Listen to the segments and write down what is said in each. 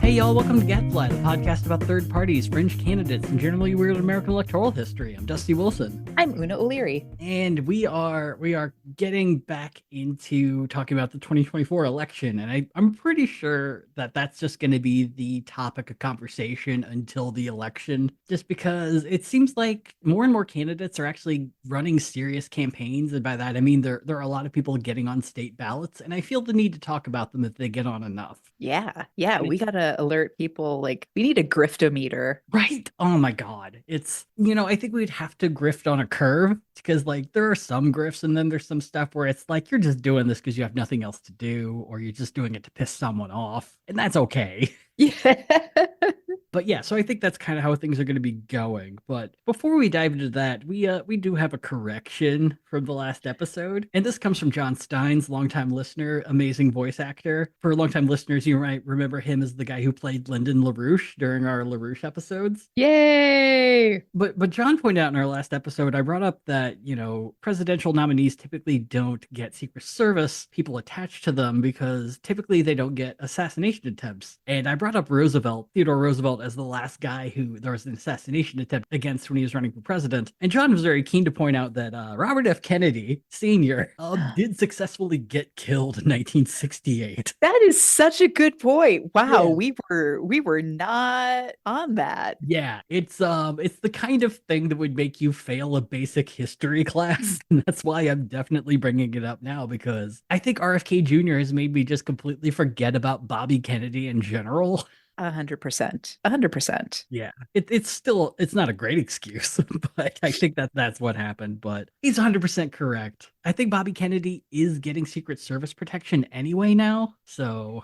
Hey y'all, welcome to Gadfly, the podcast about third parties, fringe candidates, and generally weird American electoral history. I'm Dusty Wilson. I'm Una O'Leary. And we are getting back into talking about the 2024 election, and I'm pretty sure that that's just going to be the topic of conversation until the election, just because it seems like more and more candidates are actually running serious campaigns, and by that I mean there are a lot of people getting on state ballots, and I feel the need to talk about them if they get on enough. Yeah, And we gotta alert people. Like, we need a griftometer. right? Oh my God. I think we'd have to grift on a curve because, like, there are some grifts and then there's some stuff where it's like you're just doing this because you have nothing else to do or you're just doing it to piss someone off. And that's okay. Yeah. But yeah, so I think that's kind of how things are going to be going. But before we dive into that, we do have a correction from the last episode, and this comes from John Steins, longtime listener, amazing voice actor. For longtime listeners, you might remember him as the guy who played Lyndon LaRouche during our LaRouche episodes. Yay! But John pointed out in our last episode, I brought up that, presidential nominees typically don't get Secret Service people attached to them because typically they don't get assassination attempts. And I brought up Theodore Roosevelt, as the last guy who there was an assassination attempt against when he was running for president. And John was very keen to point out that Robert F. Kennedy Sr. Did successfully get killed in 1968. That is such a good point. Wow, Yeah. we were not on that. Yeah, it's the kind of thing that would make you fail a basic history class. And that's why I'm definitely bringing it up now, because I think RFK Jr. has made me just completely forget about Bobby Kennedy in general. 100%. 100%. Yeah, it's not a great excuse, but I think that's what happened. But he's 100% correct. I think Bobby Kennedy is getting Secret Service protection anyway now. So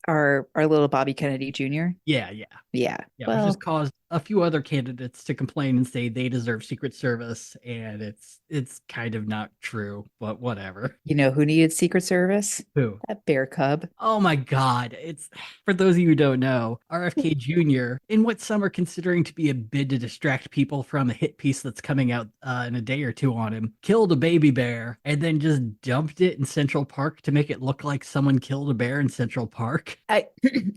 Our little Bobby Kennedy Jr. yeah, Yeah. which Well, has caused a few other candidates to complain and say they deserve Secret Service, and it's kind of not true, but whatever. you know who needed Secret Service? Who? That bear cub. Oh my God. It's for those of you who don't know, RFK Jr., in what some are considering to be a bid to distract people from a hit piece that's coming out in a day or two on him, killed a baby bear and then just dumped it in Central Park to make it look like someone killed a bear in Central Park.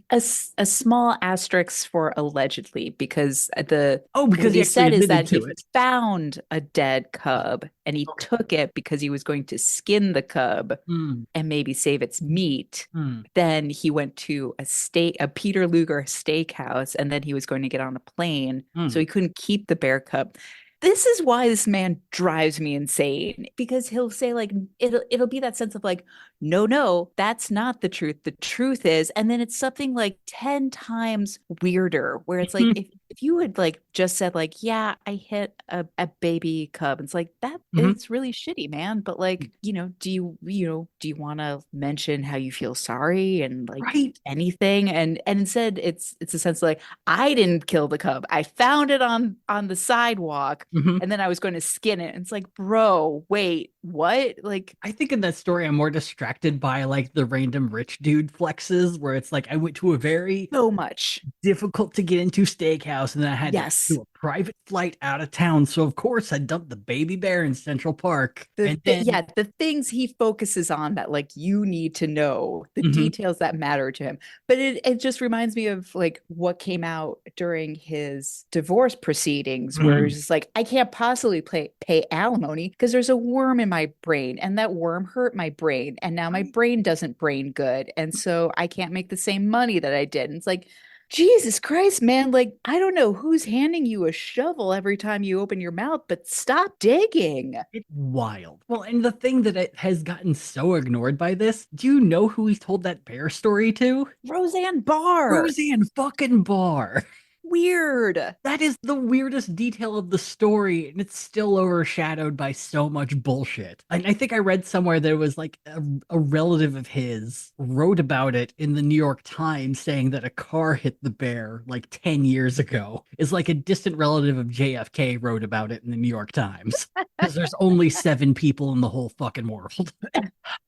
A small asterisk for allegedly, because Because what he he said actually is that admitted he to it. found a dead cub and he Okay. took it because he was going to skin the cub Mm, and maybe save its meat. mm, Then he went to a Peter Luger steakhouse, and then he was going to get on a plane, so mm. he couldn't keep the bear cub. This is why this man drives me insane, because he'll say, like, it'll be that sense of like, no, that's not the truth. The truth is, and then it's something like 10 times weirder, where it's like, if you had like just said like, yeah, I hit a baby cub, it's like, that Mhm. it's really shitty, man. But like, do you want to mention how you feel sorry and like Right. anything? And instead it's a sense of like, I didn't kill the cub. I found it on the sidewalk, Mhm. and then I was going to skin it. And it's like, bro, wait, what? Like, I think in that story, I'm more distracted by like the random rich dude flexes where it's like I went to a very so much. difficult to get into steakhouse and then I had to Yes. do a private flight out of town. So of course I dumped the baby bear in Central Park. And then Yeah, the things he focuses on that like you need to know, the Mhm. details that matter to him. But it just reminds me of like what came out during his divorce proceedings, where Mhm. it's just like, I can't possibly pay alimony because there's a worm in my brain, and that worm hurt my brain, and now my Right. brain doesn't brain good, and so I can't make the same money that I did. And it's like, Jesus Christ, man, like, I don't know who's handing you a shovel every time you open your mouth, but stop digging. It's wild. Well, and the thing that it has gotten so ignored by this, do you know who he told that bear story to? Roseanne Barr. Roseanne fucking Barr. Weird. That is the weirdest detail of the story, and it's still overshadowed by so much bullshit. And I think I read somewhere that it was like a relative of his wrote about it in the New York Times, saying that a car hit the bear like 10 years ago. Is like a distant relative of JFK wrote about it in the New York Times. Because there's only 7 people in the whole fucking world.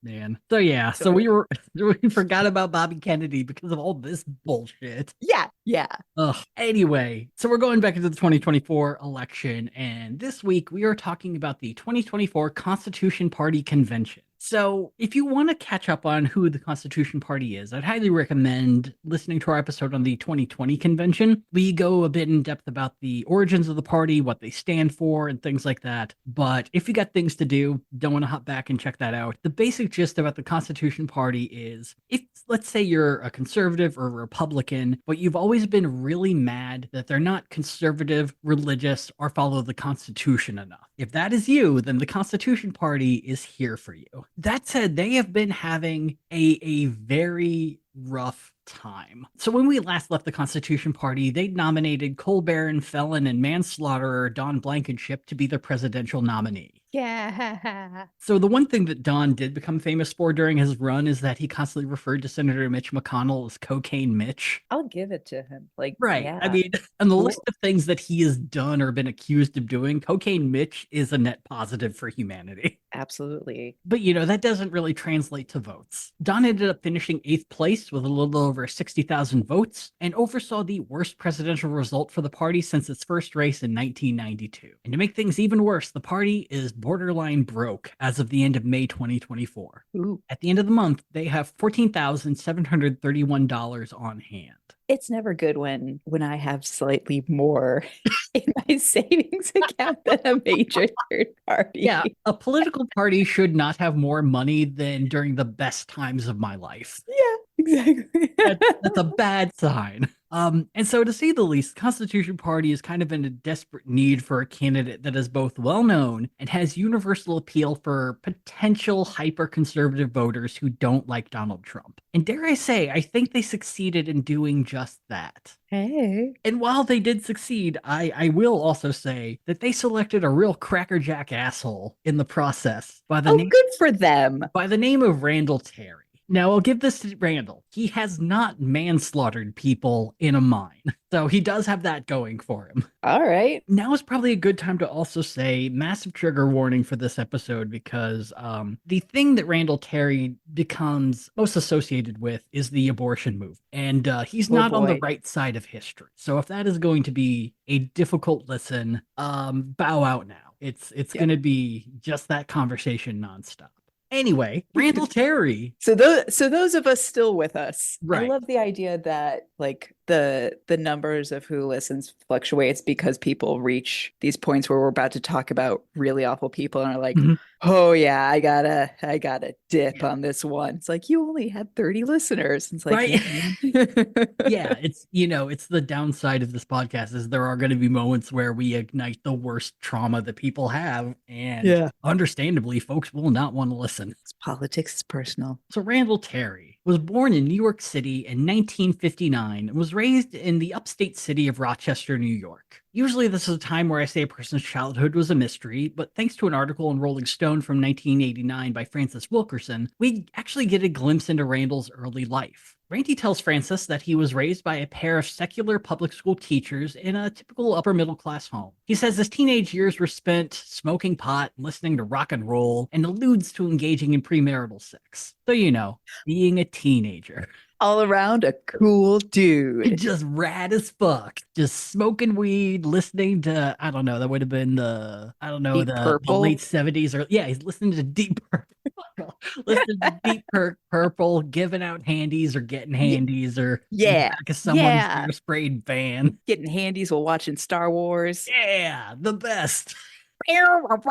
Man. So yeah, so we forgot about Bobby Kennedy because of all this bullshit. Yeah. Ugh. Anyway, so we're going back into the 2024 election, and this week we are talking about the 2024 Constitution Party Convention. So, if you want to catch up on who the Constitution Party is, I'd highly recommend listening to our episode on the 2020 convention. We go a bit in depth about the origins of the party, what they stand for, and things like that. But if you got things to do, don't want to hop back and check that out. The basic gist about the Constitution Party is if, let's say, you're a conservative or a Republican, but you've always been really mad that they're not conservative, religious, or follow the Constitution enough. If that is you, then the Constitution Party is here for you. That said, they have been having a very rough time. So when we last left the Constitution Party, they nominated coal baron, felon, and manslaughterer Don Blankenship to be the presidential nominee. Yeah. So the one thing that Don did become famous for during his run is that he constantly referred to Senator Mitch McConnell as Cocaine Mitch. I'll give it to him. Like, Right. yeah. I mean, on the list of things that he has done or been accused of doing, Cocaine Mitch is a net positive for humanity. Absolutely. But, you know, that doesn't really translate to votes. Don ended up finishing 8th place with a little over 60,000 votes and oversaw the worst presidential result for the party since its first race in 1992. And to make things even worse, the party is borderline broke as of the end of May 2024. Ooh. At the end of the month, they have $14,731 on hand. It's never good when I have slightly more in my savings account than a major third party. Yeah, a political party should not have more money than during the best times of my life. Yeah, exactly. That's a bad sign. And so to say the least, the Constitution Party is kind of in a desperate need for a candidate that is both well-known and has universal appeal for potential hyper-conservative voters who don't like Donald Trump. And dare I say, I think they succeeded in doing just that. Hey. And while they did succeed, I will also say that they selected a real crackerjack asshole in the process by the good for them. by the name of Randall Terry. Now, I'll give this to Randall. He has not manslaughtered people in a mine. So he does have that going for him. All right. Now is probably a good time to also say massive trigger warning for this episode because the thing that Randall Terry becomes most associated with is the abortion movement. And he's not on the right side of history. So if that is going to be a difficult listen, bow out now. It's going to be just that conversation nonstop. Anyway, Randall Terry. So those of us still with us. Right. I love the idea that like the numbers of who listens fluctuates because people reach these points where we're about to talk about really awful people and are like, oh yeah, I gotta dip on this one. It's like you only had 30 listeners. It's like, right. Yeah, it's it's the downside of this podcast is there are going to be moments where we ignite the worst trauma that people have, and understandably, folks will not want to listen. Politics is personal. So Randall Terry was born in New York City in 1959 and was raised in the upstate city of Rochester, New York. Usually this is a time where I say a person's childhood was a mystery, but thanks to an article in Rolling Stone from 1989 by Francis Wilkerson, we actually get a glimpse into Randall's early life. Randy tells Francis that he was raised by a pair of secular public school teachers in a typical upper middle class home. He says his teenage years were spent smoking pot, listening to rock and roll, and alludes to engaging in premarital sex. So, being a teenager. All around a cool dude. Just rad as fuck. Just smoking weed, listening to, I don't know, that would have been the late 70s. He's listening to Deep Purple. Listening to Deep Purple, giving out handies or getting handies or in the back of someone's sprayed van. Getting handies while watching Star Wars. Yeah, the best. If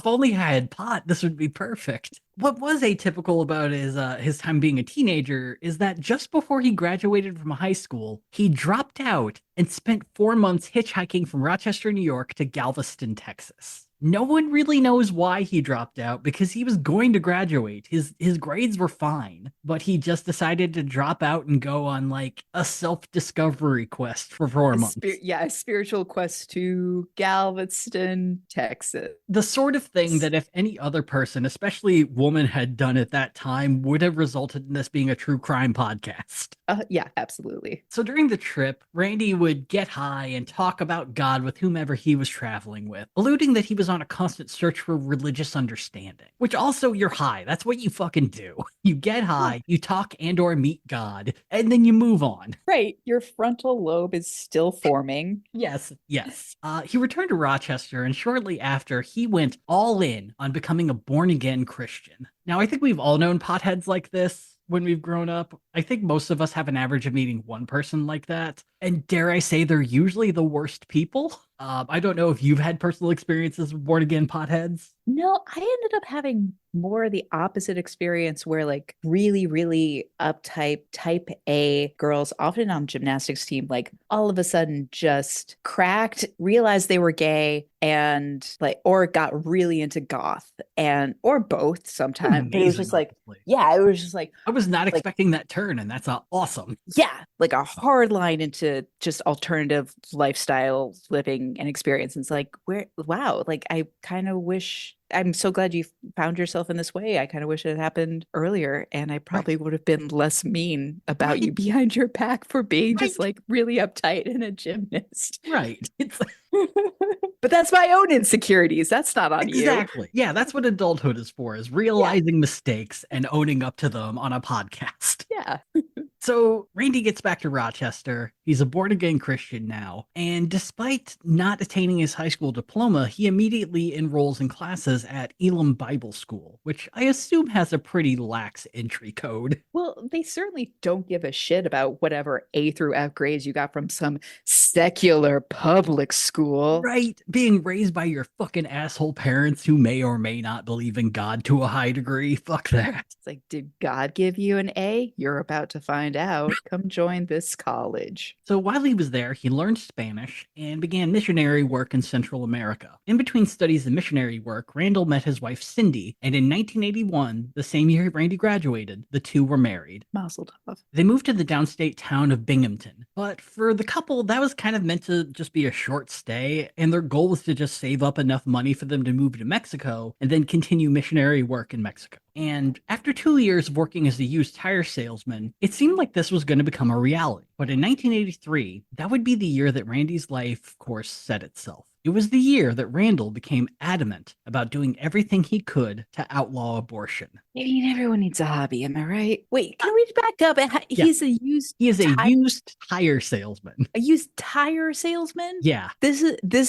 only I had pot, this would be perfect. What was atypical about his time being a teenager is that just before he graduated from high school, he dropped out and spent 4 months hitchhiking from Rochester, New York to Galveston, Texas. No one really knows why he dropped out because he was going to graduate. His grades were fine, but he just decided to drop out and go on like a self-discovery quest for 4 months. A spiritual quest to Galveston, Texas. The sort of thing that if any other person, especially woman, had done at that time would have resulted in this being a true crime podcast. Yeah, absolutely. So during the trip, Randy would get high and talk about God with whomever he was traveling with, alluding that he was was on a constant search for religious understanding, which also you're high. That's what you fucking do. You get high, you talk and or meet God, and then you move on. Right. Your frontal lobe is still forming. Yes, yes. He returned to Rochester, and shortly after, he went all in on becoming a born again Christian. Now, I think we've all known potheads like this when we've grown up. I think most of us have an average of meeting one person like that. And dare I say, they're usually the worst people. I don't know if you've had personal experiences with born again potheads. No, I ended up having more the opposite experience where like really, really uptight type A girls, often on gymnastics team, like all of a sudden just cracked, realized they were gay and like, or got really into goth and, or both sometimes. But it was Amazing, just like, honestly. yeah, it was just I was not like, expecting that turn, and that's awesome. yeah, like a hard line into just alternative lifestyle living and experience. And it's like, where, wow, like I kind of wish, I'm so glad you found yourself in this way. I kind of wish it had happened earlier, and I Right, probably would have been less mean about you right, behind your back for being just right, like really uptight and a gymnast. right. It's But that's my own insecurities. That's not on you. exactly. Yeah, that's what adulthood is for, is Yeah. realizing mistakes and owning up to them on a podcast. Yeah. So Randy gets back to Rochester. He's a born again Christian now. And despite not attaining his high school diploma, he immediately enrolls in classes at Elam Bible School, which I assume has a pretty lax entry code. Well, they certainly don't give a shit about whatever A through F grades you got from some secular public school. Right? Being raised by your fucking asshole parents who may or may not believe in God to a high degree. Fuck that. It's like, did God give you an A? You're about to find out. Come join this college. So while he was there, he learned Spanish and began missionary work in Central America. In between studies and missionary work, Randall met his wife Cindy, and in 1981, the same year Randy graduated, the two were married. Mazel tov. They moved to the downstate town of Binghamton, but for the couple, that was kind of meant to just be a short stay, and their goal was to just save up enough money for them to move to Mexico and then continue missionary work in Mexico. And after 2 years of working as a used tire salesman, it seemed like this was going to become a reality. But in 1983, that would be the year that Randy's life, of course, set itself. It was the year that Randall became adamant about doing everything he could to outlaw abortion. I mean, everyone needs a hobby, am I right? Wait, can we back up? Yeah, He's a used he is a tire, used tire salesman. a used tire salesman. Yeah, This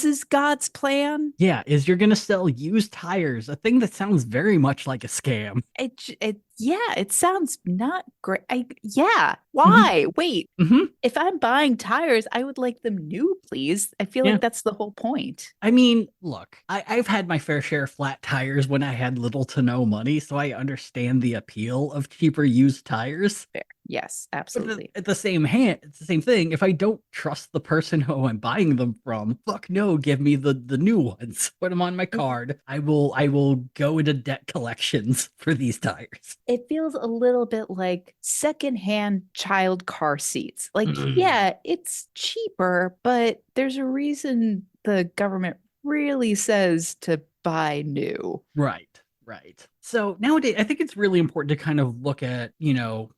is God's plan. yeah, is you're going to sell used tires, a thing that sounds very much like a scam. It yeah, it sounds not great. Yeah. Mhm, Why? Wait, mhm. if I'm buying tires, I would like them new, please. I feel Yeah. like that's the whole point. I mean, look, I've had my fair share of flat tires when I had little to no money, so I understand the appeal of cheaper used tires. Fair. Yes, But absolutely. at the same hand, it's the same thing. If I don't trust the person who I'm buying them from, fuck no, give me the new ones. Put them on my card. I will go into debt collections for these tires. It feels a little bit like secondhand child car seats. Like, Mm. yeah, it's cheaper, but there's a reason the government really says to buy new. Right, right. So nowadays, I think it's really important to kind of look at,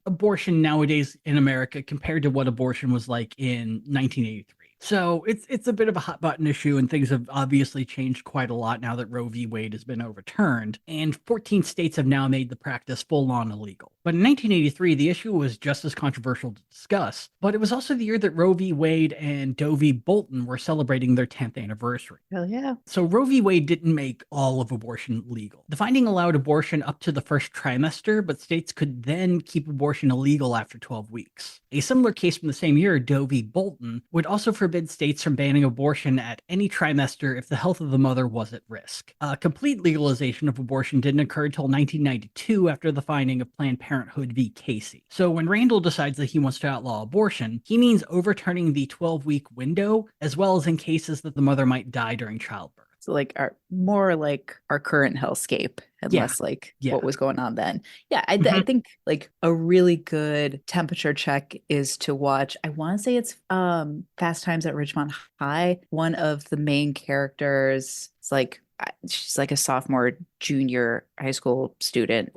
abortion nowadays in America compared to what abortion was like in 1983. So it's a bit of a hot button issue, and things have obviously changed quite a lot now that Roe v. Wade has been overturned, and 14 states have now made the practice full on illegal. But in 1983, the issue was just as controversial to discuss, but it was also the year that Roe v. Wade and Doe v. Bolton were celebrating their 10th anniversary. Hell yeah. So Roe v. Wade didn't make all of abortion legal. The finding allowed abortion up to the first trimester, but states could then keep abortion illegal after 12 weeks. A similar case from the same year, Doe v. Bolton, would also forbid states from banning abortion at any trimester if the health of the mother was at risk. Complete legalization of abortion didn't occur until 1992 after the finding of Planned Parenthood v. Casey. So when Randall decides that he wants to outlaw abortion, he means overturning the 12-week window, as well as in cases that the mother might die during childbirth. So like our current hellscape and Yeah, less like yeah. what was going on then. Yeah, I Mhm. think like a really good temperature check is to watch. I want to say it's Fast Times at Ridgemont High. One of the main characters, it's like she's like a sophomore, junior high school student,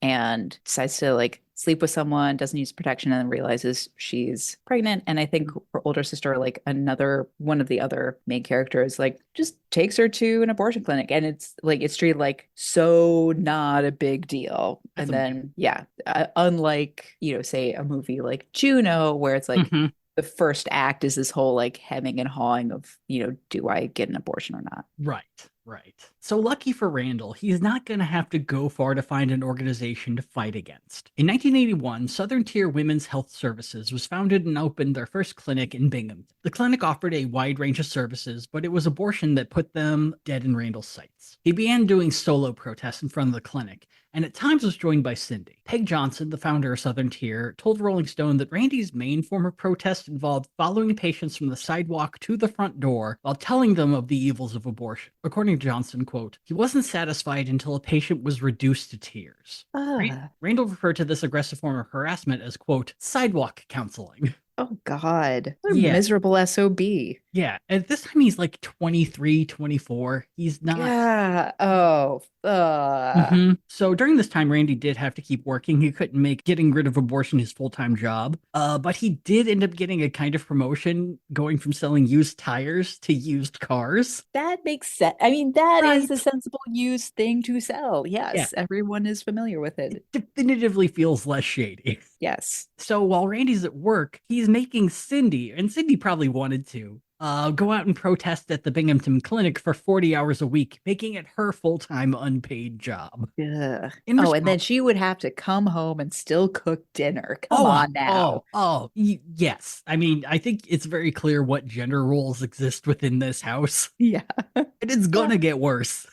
and decides to like sleep with someone, doesn't use protection, and then realizes she's pregnant. And I think her older sister, like another one of the other main characters, like just takes her to an abortion clinic. And it's like it's treated like so not a big deal. That's And amazing. then, yeah, unlike, say a movie like Juno, where it's like Hmm. the first act is this whole like hemming and hawing of, do I get an abortion or not? Right, right. So lucky for Randall, he's not going to have to go far to find an organization to fight against. In 1981, Southern Tier Women's Health Services was founded and opened their first clinic in Binghamton. The clinic offered a wide range of services, but it was abortion that put them dead in Randall's sights. He began doing solo protests in front of the clinic, and at times was joined by Cindy. Peg Johnson, the founder of Southern Tier, told Rolling Stone that Randy's main form of protest involved following patients from the sidewalk to the front door while telling them of the evils of abortion. According to Johnson, quote, he wasn't satisfied until a patient was reduced to tears. Ah, Randall referred to this aggressive form of harassment as, quote, sidewalk counseling. oh God. What a Yeah, miserable SOB. yeah. At this time, he's like 23, 24. He's not. Yeah. Oh, So during this time, Randy did have to keep working. He couldn't make getting rid of abortion his full-time job. But he did end up getting a kind of promotion going from selling used tires to used cars. that makes sense. I mean, that is a Right. sensible used thing to sell. Yeah. Yes, everyone is familiar with It it. definitively feels less shady. Yes. So while Randy's at work, he's making Cindy, and Cindy probably wanted to, go out and protest at the Binghamton Clinic for 40 hours a week, making it her full-time unpaid job. Ugh. In Oh, and then response, she would have to come home and still cook dinner. Come oh, on now. yes. I mean, I think it's very clear what gender roles exist within this house, Yeah. and it's gonna get worse.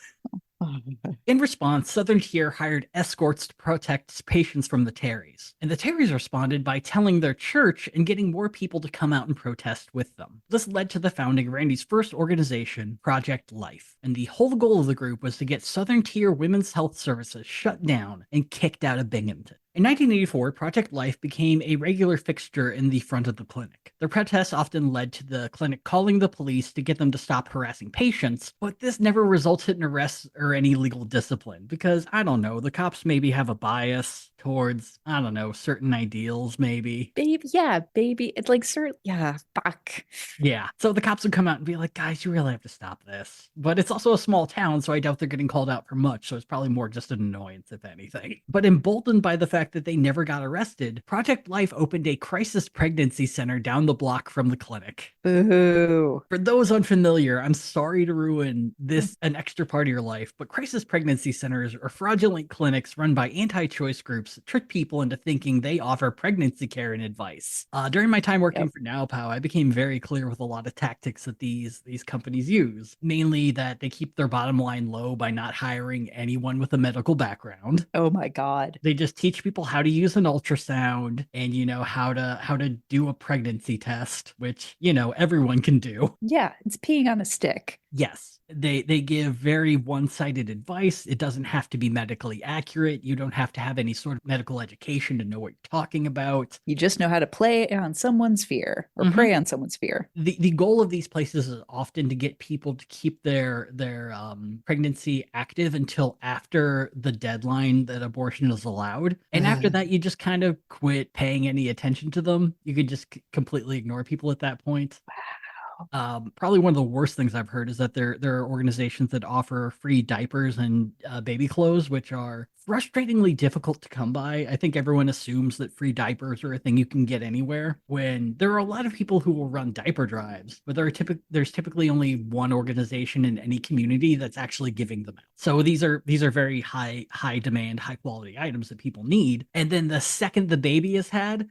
In response, Southern Tier hired escorts to protect patients from the Terrys, and the Terrys responded by telling their church and getting more people to come out and protest with them. This led to the founding of Randy's first organization, Project Life, and the whole goal of the group was to get Southern Tier Women's Health Services shut down and kicked out of Binghamton. In 1984, Project Life became a regular fixture in the front of the clinic. Their protests often led to the clinic calling the police to get them to stop harassing patients, but this never resulted in arrests or any legal discipline because, I don't know, the cops maybe have a bias towards, I don't know, certain ideals, maybe. Baby, yeah, baby. It's like, sir, yeah, fuck. Yeah. So the cops would come out and be like, guys, you really have to stop this. But it's also a small town, so I doubt they're getting called out for much. So it's probably more just an annoyance, if anything. But emboldened by the fact that they never got arrested, Project Life opened a crisis pregnancy center down the block from the clinic. Boo. For those unfamiliar, I'm sorry to ruin an extra part of your life, but crisis pregnancy centers are fraudulent clinics run by anti-choice groups that trick people into thinking they offer pregnancy care and advice. During my time working Yep. for NowPow, I became very clear with a lot of tactics that these companies use, mainly that they keep their bottom line low by not hiring anyone with a medical background. Oh my God. They just teach people how to use an ultrasound and how to do a pregnancy test, which everyone can do. Yeah, it's peeing on a stick. Yes, they give very one-sided advice. It doesn't have to be medically accurate. You don't have to have any sort of medical education to know what you're talking about. You just know how to play on someone's fear or Mhm. prey on someone's fear. The goal of these places is often to get people to keep their pregnancy active until after the deadline that abortion is allowed. And after that, you just kind of quit paying any attention to them. You could just completely ignore people at that point. Probably one of the worst things I've heard is that there are organizations that offer free diapers and baby clothes, which are frustratingly difficult to come by. I think everyone assumes that free diapers are a thing you can get anywhere, when there are a lot of people who will run diaper drives, but there's typically only one organization in any community that's actually giving them out. So these are very high demand, high quality items that people need. And then the second the baby is had,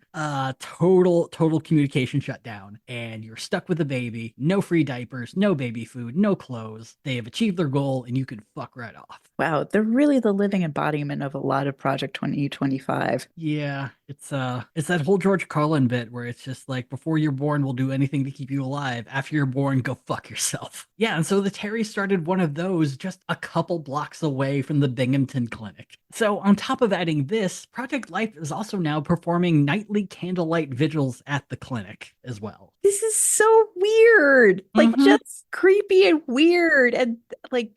total communication shut down, and you're stuck with the baby. No free diapers, no baby food, no clothes. They have achieved their goal, and you can fuck right off. Wow, they're really the living embodiment of a lot of Project 2025. Yeah, it's that whole George Carlin bit where it's just like, before you're born, we'll do anything to keep you alive. After you're born, go fuck yourself. Yeah, and so the Terry started one of those just a couple blocks away from the Binghamton Clinic. So on top of adding this, Project Life is also now performing nightly candlelight vigils at the clinic as well. This is so weird. weird, like Hmm. just creepy and weird and like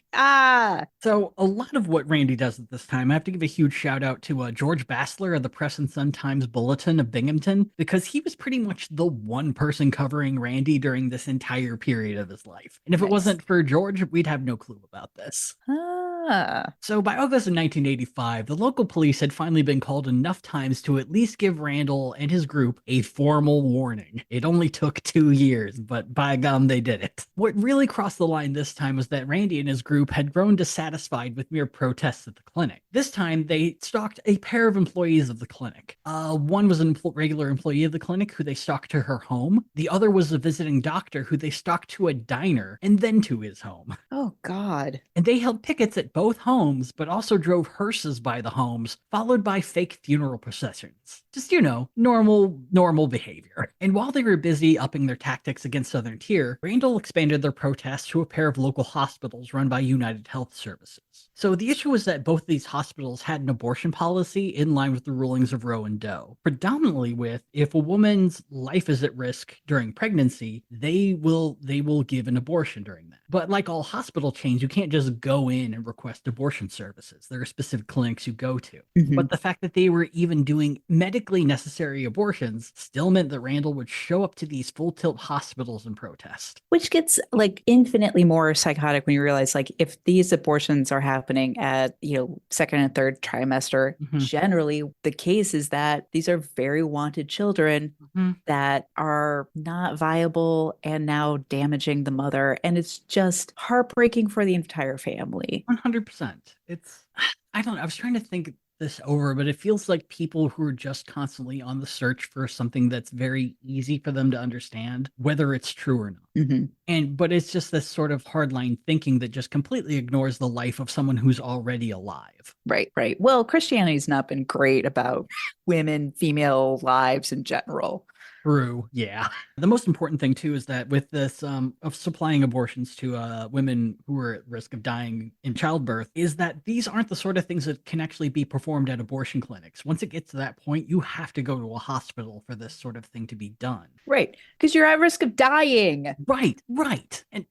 So a lot of what Randy does at this time, I have to give a huge shout out to George Bassler of the Press and Sun Times Bulletin of Binghamton, because he was pretty much the one person covering Randy during this entire period of his life. And if it nice. wasn't for George, we'd have no clue about this. Ah. So by August of 1985, the local police had finally been called enough times to at least give Randall and his group a formal warning. It only took 2 years, but by gum, they did it. What really crossed the line this time was that Randy and his group had grown dissatisfied with mere protests at the clinic. This time, they stalked a pair of employees of the clinic. One was a regular employee of the clinic who they stalked to her home. The other was a visiting doctor who they stalked to a diner and then to his home. Oh God. And they held pickets at both homes, but also drove hearses by the homes, followed by fake funeral processions. Just, normal behavior. And while they were busy upping their tactics against Southern Tier, Randall expanded their protests to a pair of local hospitals run by United Health Services. So the issue was that both of these hospitals had an abortion policy in line with the rulings of Roe and Doe, predominantly with if a woman's life is at risk during pregnancy, they will give an abortion during that. But like all hospital chains, you can't just go in and request abortion services. There are specific clinics you go to. Mhm. But the fact that they were even doing medically necessary abortions still meant that Randall would show up to these full tilt hospitals and protest. Which gets like infinitely more psychotic when you realize like if these abortions are happening at, second and third trimester, Mhm, generally the case is that these are very wanted children mhm. that are not viable and now damaging the mother. And it's just heartbreaking for the entire family. 100%. I don't know. I was trying to think this over, but it feels like people who are just constantly on the search for something that's very easy for them to understand, whether it's true or not. Mhm. But it's just this sort of hardline thinking that just completely ignores the life of someone who's already alive. Right, right. Well, Christianity's not been great about women, female lives in general. True. Yeah. The most important thing too is that with this of supplying abortions to women who are at risk of dying in childbirth is that these aren't the sort of things that can actually be performed at abortion clinics. Once it gets to that point, you have to go to a hospital for this sort of thing to be done. Right, because you're at risk of dying. Right, right. And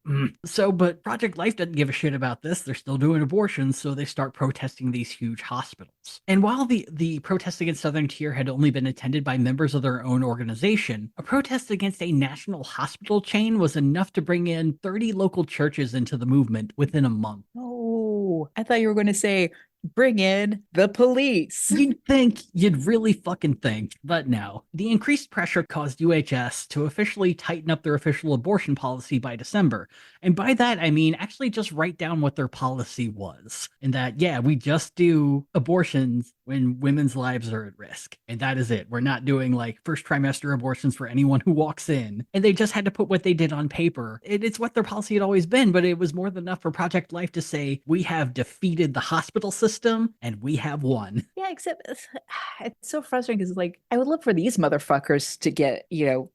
but Project Life doesn't give a shit about this. They're still doing abortions, so they start protesting these huge hospitals. And while the protest against Southern Tier had only been attended by members of their own organization, a protest against a national hospital chain was enough to bring in 30 local churches into the movement within a month. Oh, I thought you were going to say, bring in the police. You'd really fucking think, but no. The increased pressure caused UHS to officially tighten up their official abortion policy by December. And by that, I mean actually just write down what their policy was. And that, yeah, we just do abortions when women's lives are at risk. And that is it. We're not doing like first trimester abortions for anyone who walks in. And they just had to put what they did on paper. It's what their policy had always been, but it was more than enough for Project Life to say, we have defeated the hospital system and we have won. Yeah, except it's so frustrating because like I would love for these motherfuckers to get,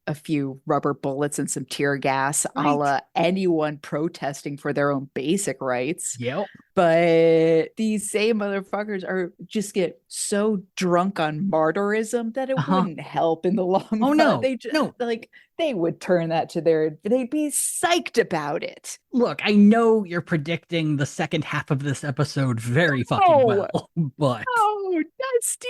a few rubber bullets and some tear gas, a Right. la anyone protesting for their own basic rights. Yep. But these same motherfuckers are just get so drunk on martyrism that it Uh-huh. wouldn't help in the long Oh run. no. They just No. like they would turn that to they'd be psyched about it. Look, I know you're predicting the second half of this episode very fucking Oh, well, but oh, Dusty.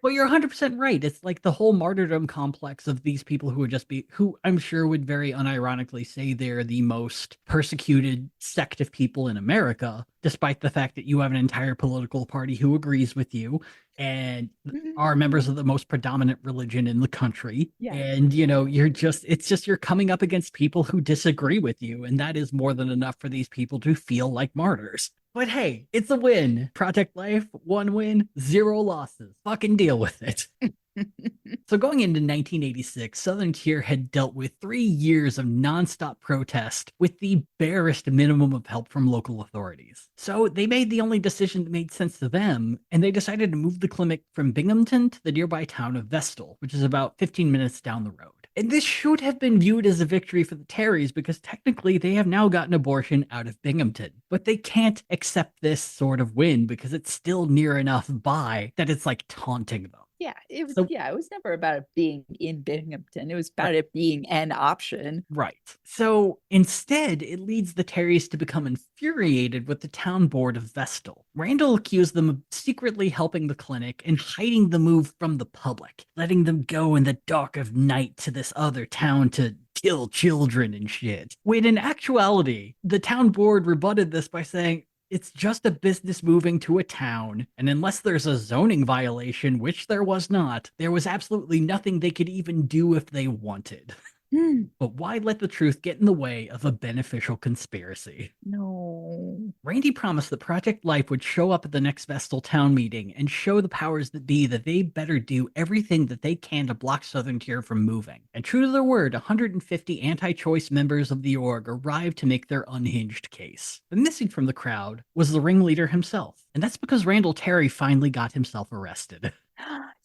you're 100% right. It's like the whole martyrdom complex of these people who I'm sure would very unironically say they're the most persecuted sect of people in America, despite the fact that you have an entire political party who agrees with you and are members of the most predominant religion in the country. Yeah. And, it's just you're coming up against people who disagree with you. And that is more than enough for these people to feel like martyrs. But hey, it's a win. Project Life, 1 win, 0 losses. Fucking deal with it. So going into 1986, Southern Tier had dealt with 3 years of nonstop protest with the barest minimum of help from local authorities. So they made the only decision that made sense to them, and they decided to move the clinic from Binghamton to the nearby town of Vestal, which is about 15 minutes down the road. And this should have been viewed as a victory for the Terrys because technically they have now gotten abortion out of Binghamton. But they can't accept this sort of win because it's still near enough by that it's like taunting them. So it was never about it being in Binghamton. It was about it being an option. right. So instead, it leads the Terrys to become infuriated with the town board of Vestal. Randall accused them of secretly helping the clinic and hiding the move from the public, letting them go in the dark of night to this other town to kill children and shit. When in actuality, the town board rebutted this by saying, it's just a business moving to a town, and unless there's a zoning violation, which there was not, there was absolutely nothing they could even do if they wanted. But why let the truth get in the way of a beneficial conspiracy? No. Randy promised that Project Life would show up at the next Vestal town meeting and show the powers that be that they better do everything that they can to block Southern Tier from moving. And true to their word, 150 anti-choice members of the org arrived to make their unhinged case. But missing from the crowd was the ringleader himself. And that's because Randall Terry finally got himself arrested.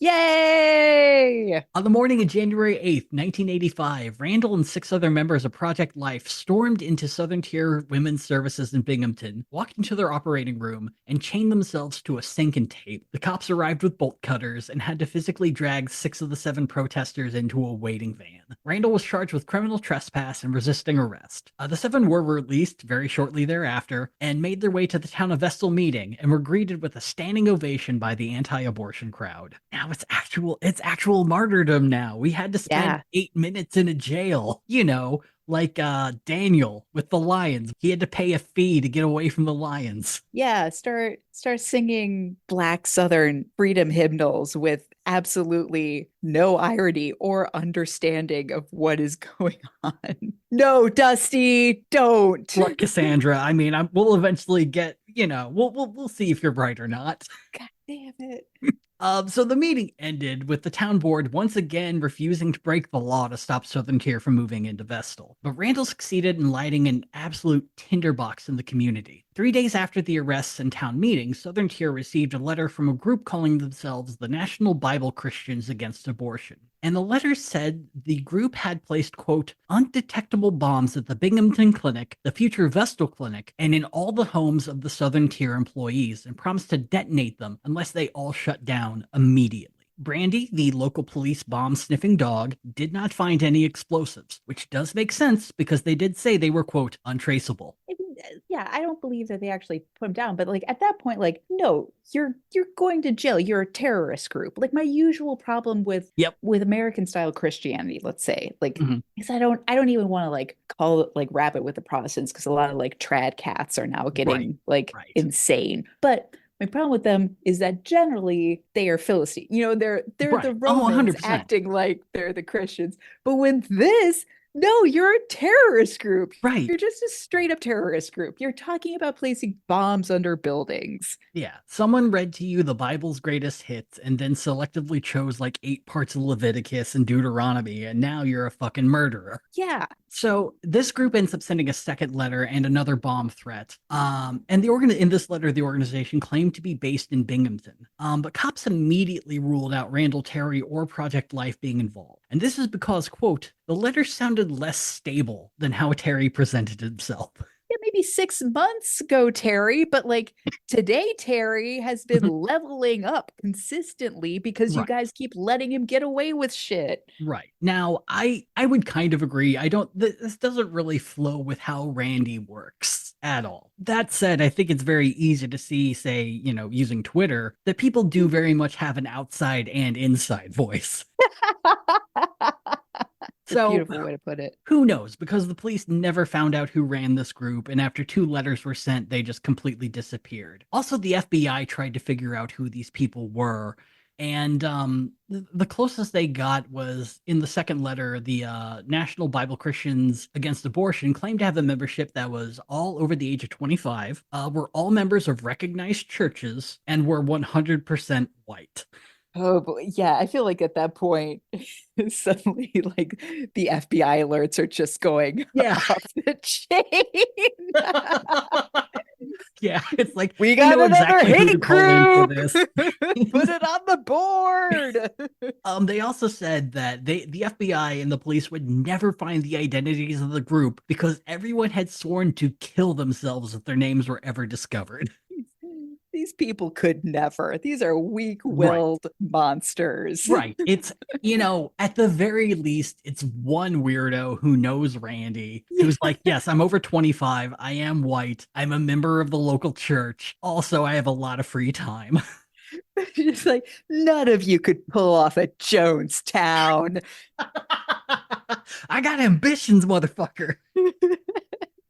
Yay! On the morning of January 8th, 1985, Randall and 6 other members of Project Life stormed into Southern Tier Women's Services in Binghamton, walked into their operating room, and chained themselves to a sink and tape. The cops arrived with bolt cutters and had to physically drag 6 of the 7 protesters into a waiting van. Randall was charged with criminal trespass and resisting arrest. The 7 were released very shortly thereafter and made their way to the town of Vestal meeting and were greeted with a standing ovation by the anti-abortion crowd. Now it's actual martyrdom now. We had to spend 8 minutes in a jail, like Daniel with the lions. He had to pay a fee to get away from the lions. Yeah, start singing Black Southern freedom hymnals with absolutely no irony or understanding of what is going on. No, Dusty, don't. Look, Cassandra, I mean, we'll eventually get, we'll see if you're right or not. God damn it. So the meeting ended with the town board once again refusing to break the law to stop Southern Tier from moving into Vestal. But Randall succeeded in lighting an absolute tinderbox in the community. 3 days after the arrests and town meeting, Southern Tier received a letter from a group calling themselves the National Bible Christians Against Abortion. And the letter said the group had placed, quote, undetectable bombs at the Binghamton Clinic, the future Vestal Clinic, and in all the homes of the Southern Tier employees, and promised to detonate them unless they all shut down immediately. Brandy, the local police bomb-sniffing dog, did not find any explosives, which does make sense because they did say they were, quote, untraceable. Yeah, I don't believe that they actually put him down, but like at that point, like, no, you're going to jail. You're a terrorist group. Like my usual problem with American style Christianity, let's say, like, is I don't even want to like call it like wrap it with the Protestants because a lot of like trad cats are now getting insane. But my problem with them is that generally they are Philistine. They're the Romans acting like they're the Christians. But when no, you're a terrorist group. Right. You're just a straight up terrorist group. You're talking about placing bombs under buildings. Yeah. Someone read to you the Bible's greatest hits and then selectively chose like 8 parts of Leviticus and Deuteronomy, and now you're a fucking murderer. Yeah. So this group ends up sending a second letter and another bomb threat. And in this letter, the organization claimed to be based in Binghamton. But cops immediately ruled out Randall Terry or Project Life being involved. And this is because, quote, the letter sounded less stable than how Terry presented himself. Yeah, maybe 6 months ago, Terry, but like today, Terry has been leveling up consistently because you guys keep letting him get away with shit. Right. Now, I would kind of agree. This doesn't really flow with how Randy works at all. That said, I think it's very easy to see, say, using Twitter, that people do very much have an outside and inside voice. So, beautiful way to put it. Who knows? Because the police never found out who ran this group, and after 2 letters were sent, they just completely disappeared. Also, the FBI tried to figure out who these people were, and the closest they got was in the second letter, the National Bible Christians Against Abortion claimed to have a membership that was all over the age of 25, were all members of recognized churches, and were 100% white. Oh boy. Yeah, I feel like at that point, suddenly like the FBI alerts are just going off the chain. Yeah, it's like we got another hate group. Put it on the board. They also said that the FBI and the police would never find the identities of the group because everyone had sworn to kill themselves if their names were ever discovered. These people could never. These are Right. weak-willed monsters. Right. It's, at the very least, it's one weirdo who knows Randy, who's like, yes, I'm over 25. I am white. I'm a member of the local church. Also, I have a lot of free time. Just like, none of you could pull off a Jonestown. I got ambitions, motherfucker.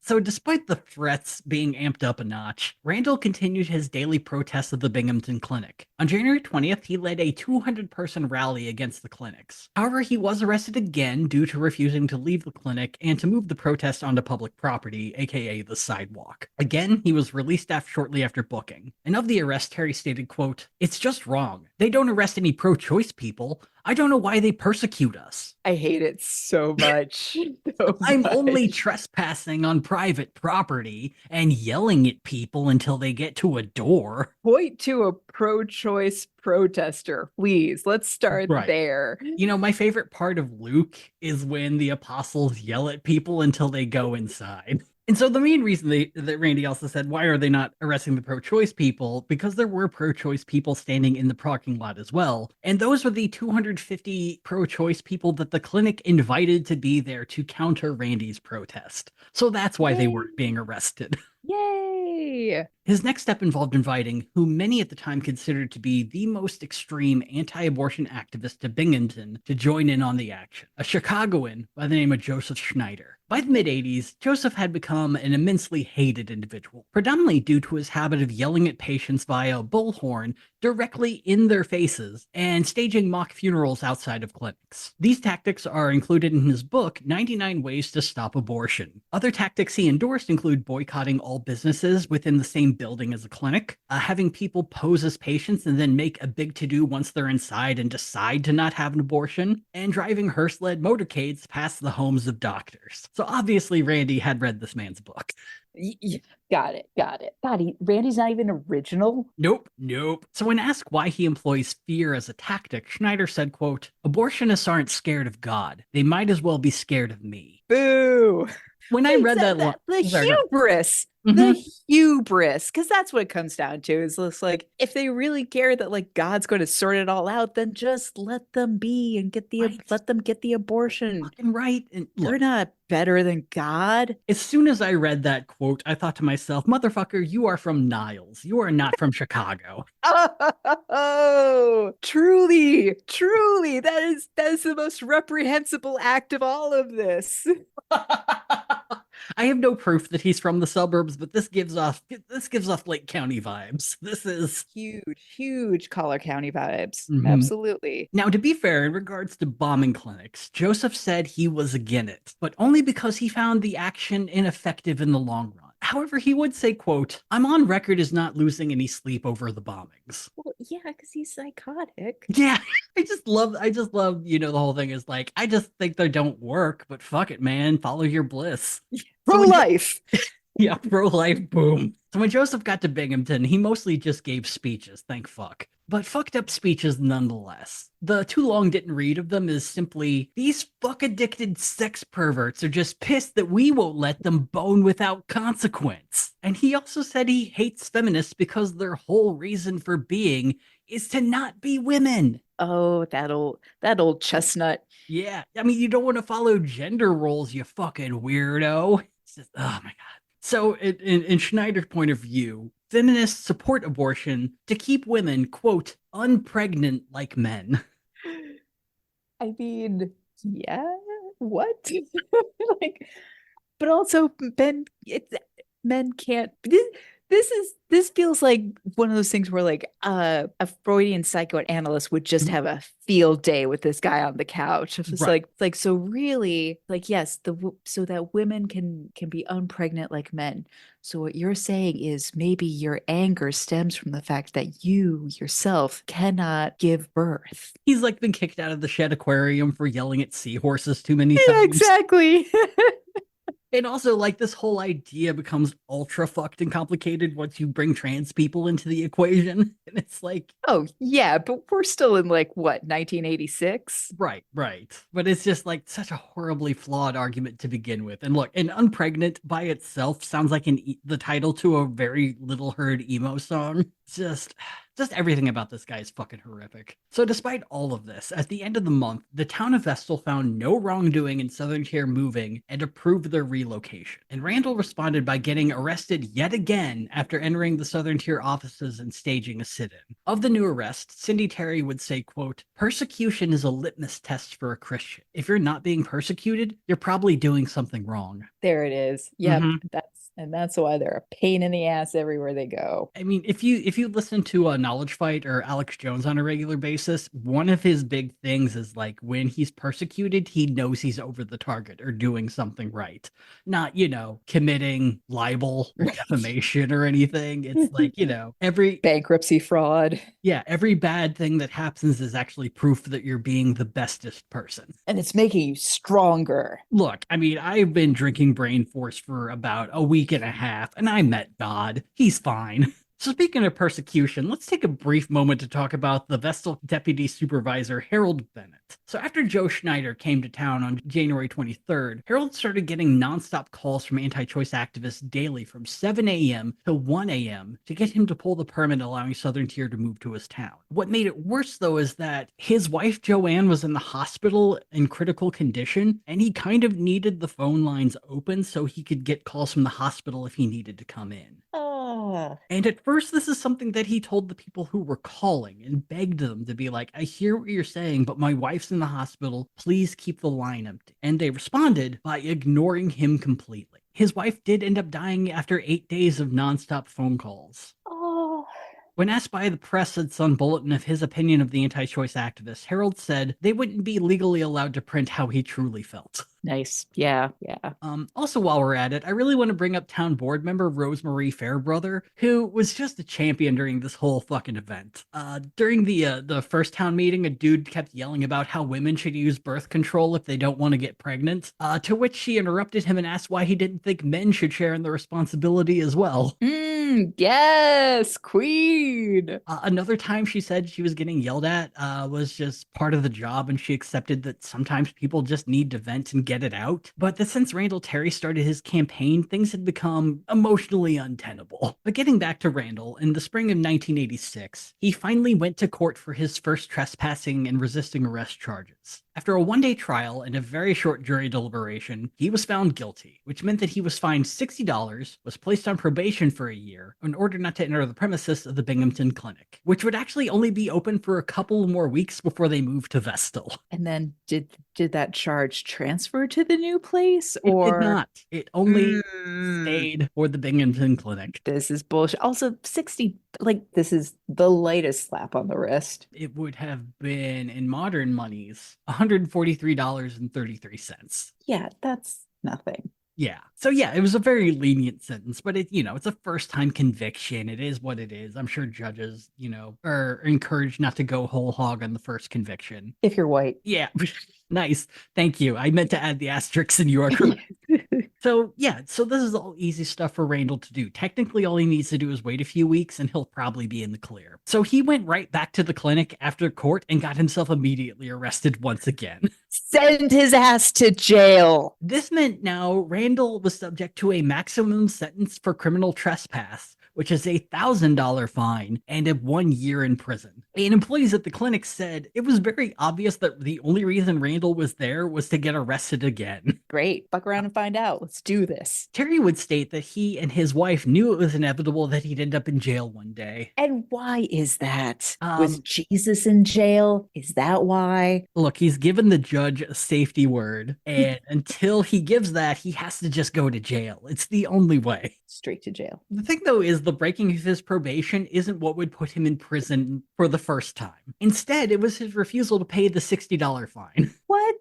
So, despite the threats being amped up a notch, Randall continued his daily protests of the Binghamton Clinic. On January 20th, he led a 200-person rally against the clinics. However, he was arrested again due to refusing to leave the clinic and to move the protest onto public property, aka the sidewalk. Again, he was released shortly after booking. And of the arrest, Terry stated, quote, "It's just wrong. They don't arrest any pro-choice people. I don't know why they persecute us. I hate it so much. So I'm only much. trespassing on private property and yelling at people until they get to a door." Point to a pro-choice protester, please. Let's start Right. there. My favorite part of Luke is when the apostles yell at people until they go inside. And so the main reason that Randy also said, why are they not arresting the pro-choice people? Because there were pro-choice people standing in the parking lot as well. And those were the 250 pro-choice people that the clinic invited to be there to counter Randy's protest. So that's why they Yay. weren't being arrested. Yay. His next step involved inviting who many at the time considered to be the most extreme anti-abortion activist to Binghamton to join in on the action, a Chicagoan by the name of Joseph Schneider. By the mid-80s, Joseph had become an immensely hated individual, predominantly due to his habit of yelling at patients via a bullhorn directly in their faces and staging mock funerals outside of clinics. These tactics are included in his book, 99 Ways to Stop Abortion. Other tactics he endorsed include boycotting all businesses within the same building as a clinic, having people pose as patients and then make a big to-do once they're inside and decide to not have an abortion, and driving hearse-led motorcades past the homes of doctors. So obviously Randy had read this man's book. Got it. God, Randy's not even original. Nope. So when asked why he employs fear as a tactic, Schneider said, quote, "Abortionists aren't scared of God. They might as well be scared of me." Boo. When I read that, the hubris. Mm-hmm. The hubris, because that's what it comes down to. Is just like, if they really care that like God's going to sort it all out, then just let them be and let them get the abortion. Fucking right. And look, they're not better than God. As soon as I read that quote, I thought to myself, motherfucker, you are from Niles. You are not from Chicago. Oh, truly, that is the most reprehensible act of all of this. I have no proof that he's from the suburbs, but this gives off Lake County vibes. This is huge Collar County vibes. Mm-hmm. Absolutely. Now, to be fair, in regards to bombing clinics, Joseph said he was against it, but only because he found the action ineffective in the long run. However, he would say, quote, "I'm on record as not losing any sleep over the bombings." Well, yeah, because he's psychotic. Yeah, I just love, the whole thing is like, I just think they don't work, but fuck it, man. Follow your bliss. Pro-life. Yeah, pro-life, boom. So when Joseph got to Binghamton, he mostly just gave speeches, thank fuck. But fucked up speeches nonetheless. The too long didn't read of them is simply, these fuck-addicted sex perverts are just pissed that we won't let them bone without consequence. And he also said he hates feminists because their whole reason for being is to not be women. Oh, that old chestnut. Yeah, I mean, you don't want to follow gender roles, you fucking weirdo. It's just, oh my god. So, in Schneider's point of view, feminists support abortion to keep women, quote, unpregnant like men. I mean, yeah, what? Like, but also men can't. This feels like one of those things where like a Freudian psychoanalyst would just have a field day with this guy on the couch. It's just Right. like so really like yes, so that women can be unpregnant like men. So what you're saying is maybe your anger stems from the fact that you yourself cannot give birth. He's like been kicked out of the shed aquarium for yelling at seahorses too many Yeah, times. exactly. And also, like, this whole idea becomes ultra fucked and complicated once you bring trans people into the equation. And it's like, Oh, yeah, but we're still in like what, 1986? right, right. But it's just like such a horribly flawed argument to begin with. And look, an unpregnant by itself sounds like the title to a very little heard emo song. Just everything about this guy is fucking horrific. So despite all of this, at the end of the month, the town of Vestal found no wrongdoing in Southern Tier moving and approved their relocation. And Randall responded by getting arrested yet again after entering the Southern Tier offices and staging a sit-in. Of the new arrest, Cindy Terry would say, quote, "Persecution is a litmus test for a Christian. If you're not being persecuted, you're probably doing something wrong." There it is. Yep. That's why they're a pain in the ass everywhere they go. I mean, if you listen to a Knowledge Fight or Alex Jones on a regular basis, one of his big things is like when he's persecuted, he knows he's over the target or doing something right, not committing libel or defamation or anything. It's like every Bankruptcy fraud. yeah, every bad thing that happens is actually proof that you're being the bestest person. And it's making you stronger. Look, I mean, I've been drinking Brain Force for about a week and a half, and I met God. He's fine. So speaking of persecution, let's take a brief moment to talk about the Vestal Deputy Supervisor, Harold Bennett. So after Joe Schneider came to town on January 23rd, Harold started getting nonstop calls from anti-choice activists daily from 7 a.m. to 1 a.m. to get him to pull the permit allowing Southern Tier to move to his town. What made it worse, though, is that his wife, Joanne, was in the hospital in critical condition, and he kind of needed the phone lines open so he could get calls from the hospital if he needed to come in. And at first, this is something that he told the people who were calling and begged them to be like, "I hear what you're saying, but my wife's in the hospital. Please keep the line empty." And they responded by ignoring him completely. His wife did end up dying after 8 days of nonstop phone calls. Oh. When asked by the press at Sun Bulletin of his opinion of the anti-choice activists, Harold said they wouldn't be legally allowed to print how he truly felt. Nice. Yeah. Yeah. Also, while we're at it, I really want to bring up town board member Rosemarie Fairbrother, who was just a champion during this whole fucking event. During the first town meeting, a dude kept yelling about how women should use birth control if they don't want to get pregnant, to which she interrupted him and asked why he didn't think men should share in the responsibility as well. Yes, queen. Another time she said she was getting yelled at was just part of the job, and she accepted that sometimes people just need to vent and get it out. But that since Randall Terry started his campaign, things had become emotionally untenable. But getting back to Randall, in the spring of 1986, he finally went to court for his first trespassing and resisting arrest charges. After a one-day trial and a very short jury deliberation, he was found guilty, which meant that he was fined $60, was placed on probation for a year, in order not to enter the premises of the Binghamton Clinic, which would actually only be open for a couple more weeks before they moved to Vestal. And then did that charge transfer to the new place, It or did not. It only stayed for the Binghamton Clinic. This is bullshit. Also, 60, like, this is the lightest slap on the wrist. It would have been, in modern monies, $143.33. Yeah, that's nothing. Yeah. So yeah, it was a very lenient sentence, but it's a first time conviction. It is what it is. I'm sure judges, are encouraged not to go whole hog on the first conviction. If you're white. Yeah. Nice. Thank you. I meant to add the asterisks in your correct. So yeah, so this is all easy stuff for Randall to do. Technically, all he needs to do is wait a few weeks and he'll probably be in the clear. So he went right back to the clinic after court and got himself immediately arrested once again. Send his ass to jail. This meant now Randall was subject to a maximum sentence for criminal trespass, which is a $1,000 fine and a 1 year in prison. And employees at the clinic said it was very obvious that the only reason Randall was there was to get arrested again. Great. Fuck around and find out. Let's do this. Terry would state that he and his wife knew it was inevitable that he'd end up in jail one day. And why is that? Was Jesus in jail? Is that why? Look, he's given the judge a safety word, and until he gives that, he has to just go to jail. It's the only way. Straight to jail. The thing, though, is the breaking of his probation isn't what would put him in prison for the first time. Instead, it was his refusal to pay the $60 fine. What?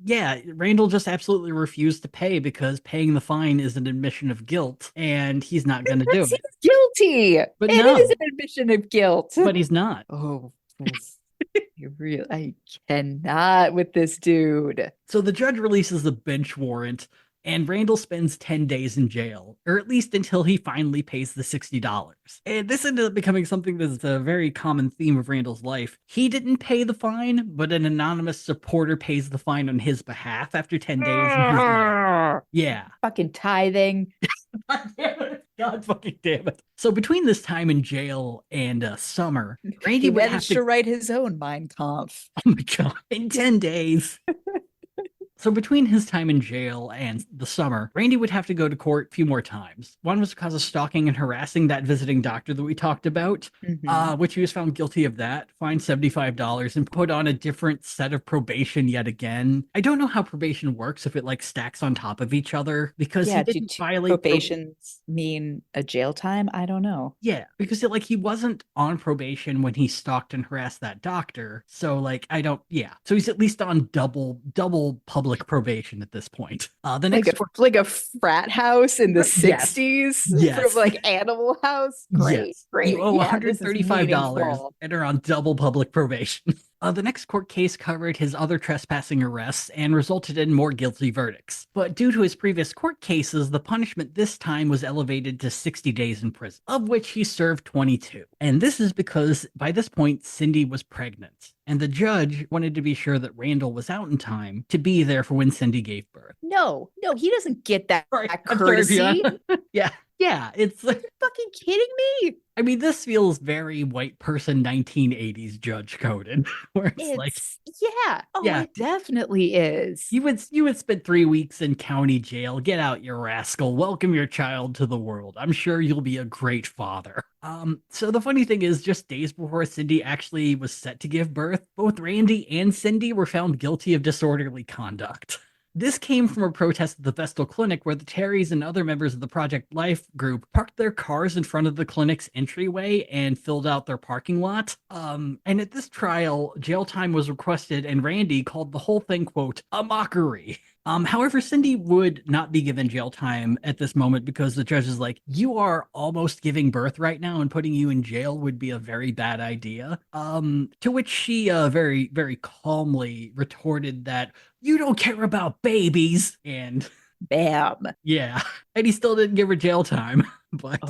Yeah, Randall just absolutely refused to pay because paying the fine is an admission of guilt, and he's not going to do it. He's guilty. But it no. is an admission of guilt. But he's not. Oh, I cannot with this dude. So the judge releases the bench warrant And Randall spends 10 days in jail, or at least until he finally pays the $60. And this ended up becoming something that's a very common theme of Randall's life. He didn't pay the fine, but an anonymous supporter pays the fine on his behalf after 10 days. And he's like, yeah. Fucking tithing. God damn it. God fucking damn it. So between this time in jail and summer, Randy He would have managed to, to write his own Mein Kampf. oh my God, in 10 days. So between his time in jail and the summer, Randy would have to go to court a few more times. One was because of stalking and harassing that visiting doctor that we talked about, Mhm. which he was found guilty of that, fined $75, and put on a different set of probation yet again. I don't know how probation works, if it like stacks on top of each other, because he Yeah, do didn't violate probations mean a jail time? I don't know. yeah, because like he wasn't on probation when he stalked and harassed that doctor. So like I don't yeah. So he's at least on double public probation at this point. The Like next a court like a frat house in the yes. 60s from Yes. like Animal House. Great, Yes. You great. owe Yeah, this is $135 meaningful. and are on double public probation. The next court case covered his other trespassing arrests and resulted in more guilty verdicts. But due to his previous court cases, the punishment this time was elevated to 60 days in prison, of which he served 22. And this is because by this point, Cindy was pregnant. And the judge wanted to be sure that Randall was out in time to be there for when Cindy gave birth. No, no, he doesn't get that, Sorry, that I'm sorry, courtesy. Fiona. Yeah, yeah, it's like You're fucking kidding me? I mean, this feels very white person 1980s judge coded, where it's like, It's yeah. Oh, yeah, it definitely is. you would spend 3 weeks in county jail. Get out, you rascal. Welcome your child to the world. I'm sure you'll be a great father. So the funny thing is, just days before Cindy actually was set to give birth, both Randy and Cindy were found guilty of disorderly conduct. This came from a protest at the Vestal Clinic where the Terrys and other members of the Project Life group parked their cars in front of the clinic's entryway and filled out their parking lot. And at this trial, jail time was requested, and Randy called the whole thing, quote, a mockery. However, Cindy would not be given jail time at this moment because the judge is like, you are almost giving birth right now, and putting you in jail would be a very bad idea. To which she very, very calmly retorted that you don't care about babies. And Bam. yeah, and he still didn't give her jail time. But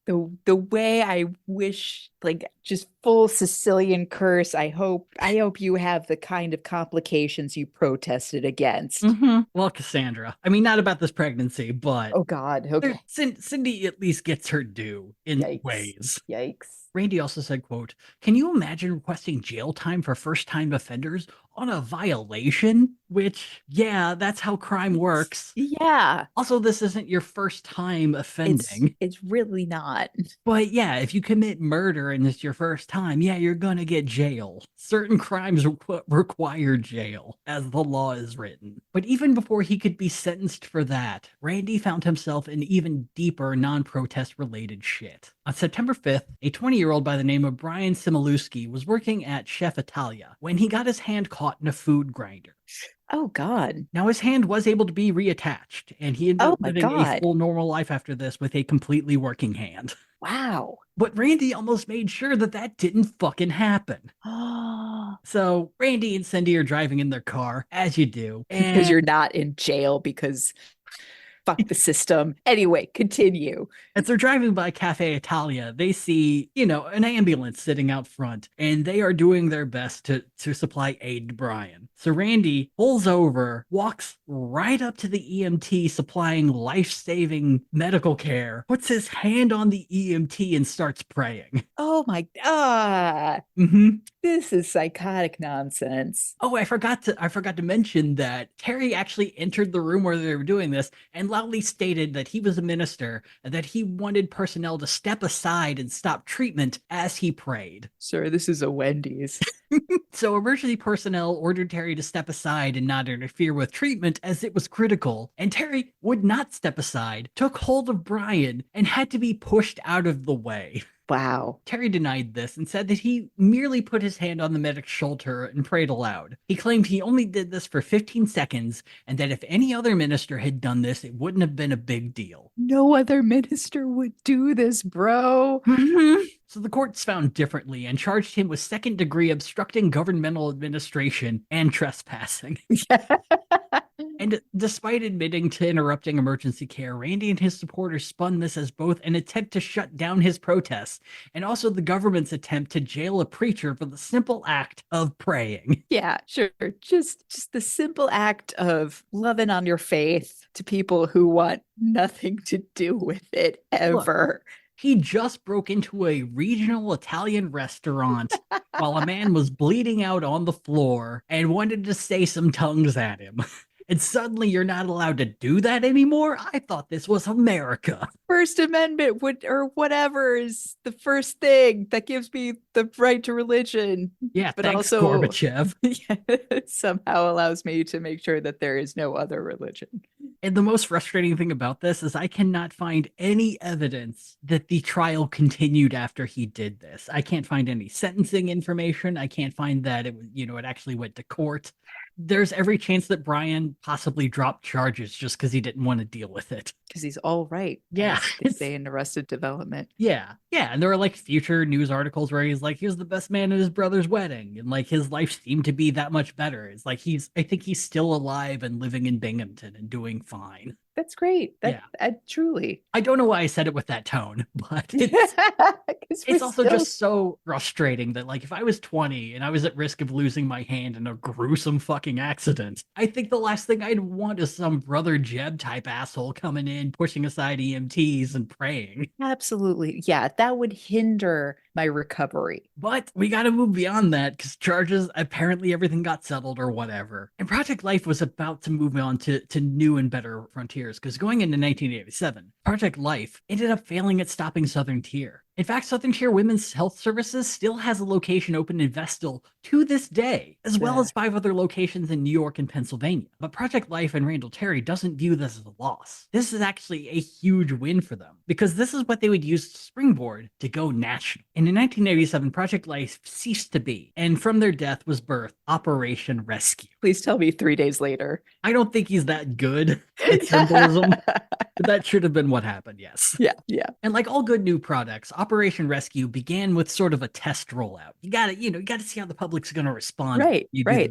The way I wish, like, just full Sicilian curse. I hope you have the kind of complications you protested against. well, Cassandra, I mean, not about this pregnancy, but Oh God. Okay. Cindy at least gets her due in Yikes. ways. Yikes. Randy also said, quote, can you imagine requesting jail time for first-time offenders on a violation? Which, yeah, that's how crime works. Yeah. Also, this isn't your first time It's offending. it's really not. But yeah, if you commit murder and it's your first time, yeah, you're gonna get jail. Certain crimes require jail, as the law is written. But even before he could be sentenced for that, Randy found himself in even deeper non-protest related shit. On September 5th, a 20-year-old by the name of Brian Similewski was working at Chef Italia when he got his hand caught in a food grinder. Oh God. Now, his hand was able to be reattached, and he ended Oh up my living a God. full normal life after this with a completely working hand. Wow. But Randy almost made sure that that didn't fucking happen. Oh, So Randy and Cindy are driving in their car, as you do, because and you're not in jail because fuck the system. Anyway, continue. as they're driving by Cafe Italia, they see, an ambulance sitting out front, and they are doing their best to supply aid to Brian. So Randy pulls over, walks right up to the EMT supplying life-saving medical care, puts his hand on the EMT and starts praying. Oh my this is psychotic nonsense. Oh, I forgot to mention that Terry actually entered the room where they were doing this and loudly stated that he was a minister and that he wanted personnel to step aside and stop treatment as he prayed. Sir, this is a Wendy's. So emergency personnel ordered Terry to step aside and not interfere with treatment as it was critical, and Terry would not step aside, took hold of Brian, and had to be pushed out of the way. Wow. Terry denied this and said that he merely put his hand on the medic's shoulder and prayed aloud. He claimed he only did this for 15 seconds and that if any other minister had done this, it wouldn't have been a big deal. No other minister would do this, bro. So the courts found differently and charged him with second-degree obstructing governmental administration and trespassing. And despite admitting to interrupting emergency care, Randy and his supporters spun this as both an attempt to shut down his protests and also the government's attempt to jail a preacher for the simple act of praying. Yeah, sure. Just the simple act of loving on your faith to people who want nothing to do with it Look, ever. he just broke into a regional Italian restaurant while a man was bleeding out on the floor and wanted to say some tongues at him. And suddenly you're not allowed to do that anymore? I thought this was America. First Amendment would or whatever is the first thing that gives me the right to religion, Yeah, but thanks, also Gorbachev. somehow allows me to make sure that there is no other religion. And the most frustrating thing about this is I cannot find any evidence that the trial continued after he did this. I can't find any sentencing information. I can't find that it actually went to court. There's every chance that Brian possibly dropped charges just because he didn't want to deal with it. Because he's all right. Yeah. They say in Arrested Development. Yeah. Yeah. And there are like future news articles where he's like, he was the best man at his brother's wedding. And like his life seemed to be that much better. It's like I think he's still alive and living in Binghamton and doing fine. That's great. Yeah. Truly. I don't know why I said it with that tone, but it's also just so frustrating that like if I was 20 and I was at risk of losing my hand in a gruesome fucking accident, I think the last thing I'd want is some Brother Jeb type asshole coming in, pushing aside EMTs and praying. Absolutely. Yeah, that would hinder my recovery. But we got to move beyond that because charges, apparently everything got settled or whatever. And Project Life was about to move on to new and better frontiers because going into 1987, Project Life ended up failing at stopping Southern Tier. In fact, Southern Tier Women's Health Services still has a location open in Vestal to this day, as well as 5 other locations in New York and Pennsylvania. But Project Life and Randall Terry doesn't view this as a loss. This is actually a huge win for them, because this is what they would use to springboard to go national. And in 1987, Project Life ceased to be, and from their death was birthed Operation Rescue. Please tell me 3 days later. I don't think he's that good at symbolism, but that should have been what happened, yes. Yeah. And like all good new products, Operation Rescue began with sort of a test rollout. You got to see how the public's going to respond. Right.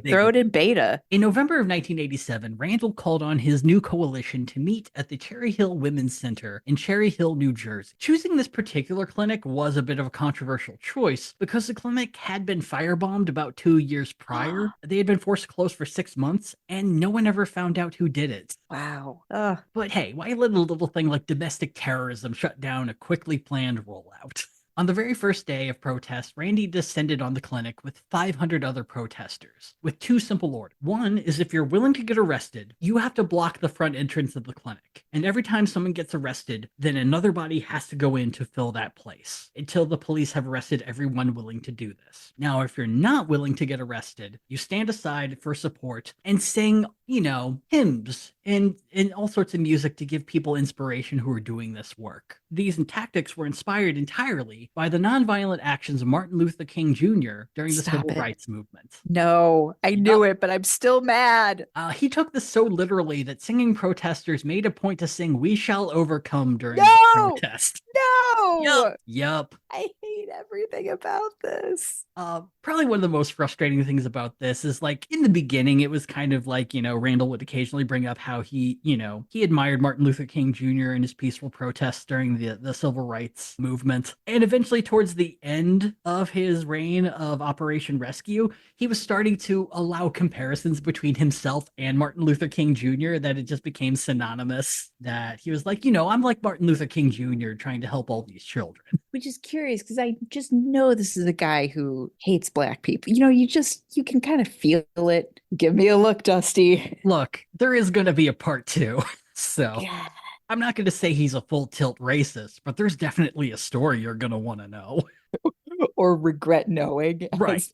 Throw it in beta. In November of 1987, Randall called on his new coalition to meet at the Cherry Hill Women's Center in Cherry Hill, New Jersey. Choosing this particular clinic was a bit of a controversial choice because the clinic had been firebombed about 2 years prior. They had been forced to close for 6 months, and no one ever found out who did it. Wow. But hey, why let a little thing like domestic terrorism shut down a quickly planned rollout? On the very first day of protest, Randy descended on the clinic with 500 other protesters, with 2 simple orders. One is if you're willing to get arrested, you have to block the front entrance of the clinic. And every time someone gets arrested, then another body has to go in to fill that place until the police have arrested everyone willing to do this. Now, if you're not willing to get arrested, you stand aside for support and sing, hymns and all sorts of music to give people inspiration who are doing this work. These tactics were inspired entirely by the nonviolent actions of Martin Luther King Jr. during the civil rights movement. No, I knew it, but I'm still mad. He took this so literally that singing protesters made a point to sing "We Shall Overcome" during the protest. No! Yup. I hate everything about this. Probably one of the most frustrating things about this is like in the beginning, it was kind of like, Randall would occasionally bring up how he admired Martin Luther King Jr. and his peaceful protests during the civil rights movement. And eventually towards the end of his reign of Operation Rescue, he was starting to allow comparisons between himself and Martin Luther King Jr. that it just became synonymous, that he was like, I'm like Martin Luther King Jr. trying to help all these children. Which is curious because I just know this is a guy who hates Black people. You can kind of feel it. Give me a look, Dusty. Look, there is going to be a part 2. So yeah. I'm not going to say he's a full tilt racist, but there's definitely a story you're going to want to know. Or regret knowing. Right.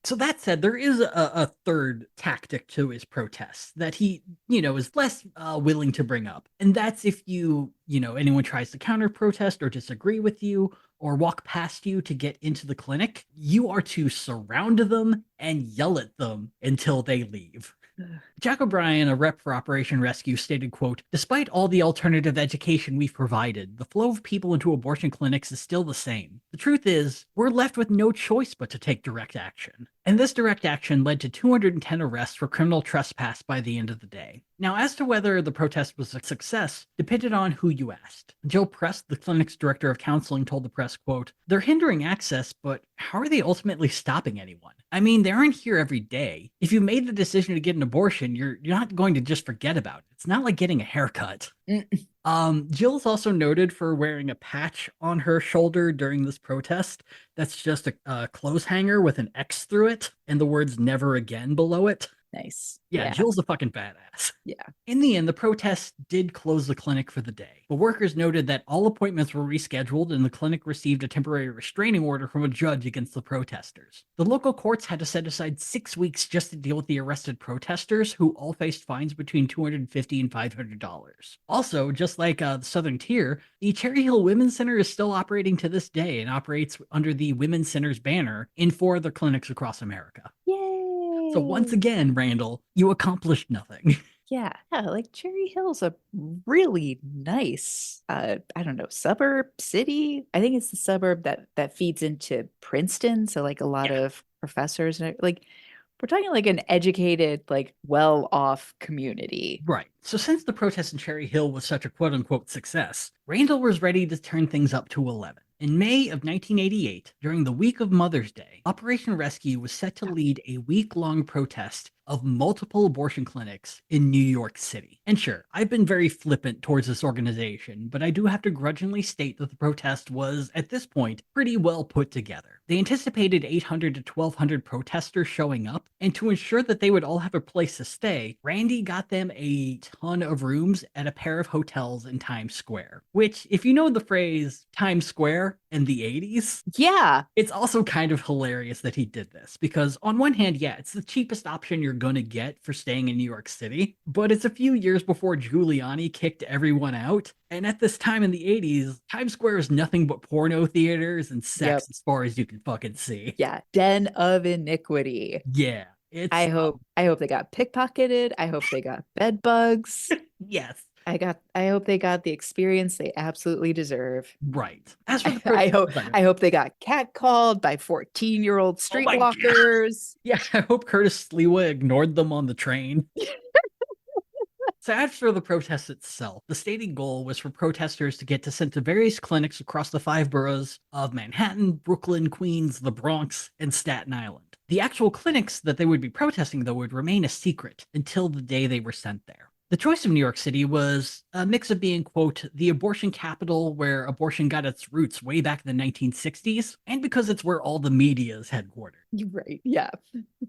So that said, there is a third tactic to his protests that he, is less willing to bring up. And that's if anyone tries to counter protest or disagree with you or walk past you to get into the clinic, you are to surround them and yell at them until they leave. Jack O'Brien, a rep for Operation Rescue, stated, quote, "Despite all the alternative education we've provided, the flow of people into abortion clinics is still the same. The truth is, we're left with no choice but to take direct action." And this direct action led to 210 arrests for criminal trespass by the end of the day. Now, as to whether the protest was a success depended on who you asked. Jill Press, the clinic's director of counseling, told the press, quote, "They're hindering access, but how are they ultimately stopping anyone? I mean, they aren't here every day. If you made the decision to get an abortion, you're not going to just forget about it. It's not like getting a haircut." Jill's also noted for wearing a patch on her shoulder during this protest. That's just a clothes hanger with an X through it and the words "never again" below it. Nice. Yeah, Jill's a fucking badass. Yeah. In the end, the protest did close the clinic for the day, but workers noted that all appointments were rescheduled and the clinic received a temporary restraining order from a judge against the protesters. The local courts had to set aside 6 weeks just to deal with the arrested protesters, who all faced fines between $250 and $500. Also, just like the Southern Tier, the Cherry Hill Women's Center is still operating to this day and operates under the Women's Center's banner in 4 other clinics across America. Yay! So once again, Randall, you accomplished nothing. Yeah, like Cherry Hill's a really nice, I don't know, suburb, city. I think it's the suburb that feeds into Princeton. So like a lot of professors and like we're talking like an educated, like well-off community. Right. So since the protest in Cherry Hill was such a quote-unquote success, Randall was ready to turn things up to 11. In May of 1988, during the week of Mother's Day, Operation Rescue was set to lead a week-long protest of multiple abortion clinics in New York City. And sure, I've been very flippant towards this organization, but I do have to grudgingly state that the protest was, at this point, pretty well put together. They anticipated 800 to 1,200 protesters showing up, and to ensure that they would all have a place to stay, Randy got them a ton of rooms at a pair of hotels in Times Square. Which, if you know the phrase Times Square in the 80s, yeah, it's also kind of hilarious that he did this, because on one hand, yeah, it's the cheapest option you're going to get for staying in New York City, but it's a few years before Giuliani kicked everyone out. And at this time in the 80s, Times Square is nothing but porno theaters and sex as far as you can fucking see. Yeah, den of iniquity. Yeah. It's I hope they got pickpocketed. I hope they got bed bugs. yes. I hope they got the experience they absolutely deserve. Right. As for the I hope they got catcalled by 14-year-old streetwalkers. Yeah, I hope Curtis Sliwa ignored them on the train. So as for the protest itself, the stated goal was for protesters to get sent to various clinics across the 5 boroughs of Manhattan, Brooklyn, Queens, the Bronx, and Staten Island. The actual clinics that they would be protesting, though, would remain a secret until the day they were sent there. The choice of New York City was a mix of being, quote, the abortion capital where abortion got its roots way back in the 1960s, and because it's where all the media is headquartered. You're right. Yeah.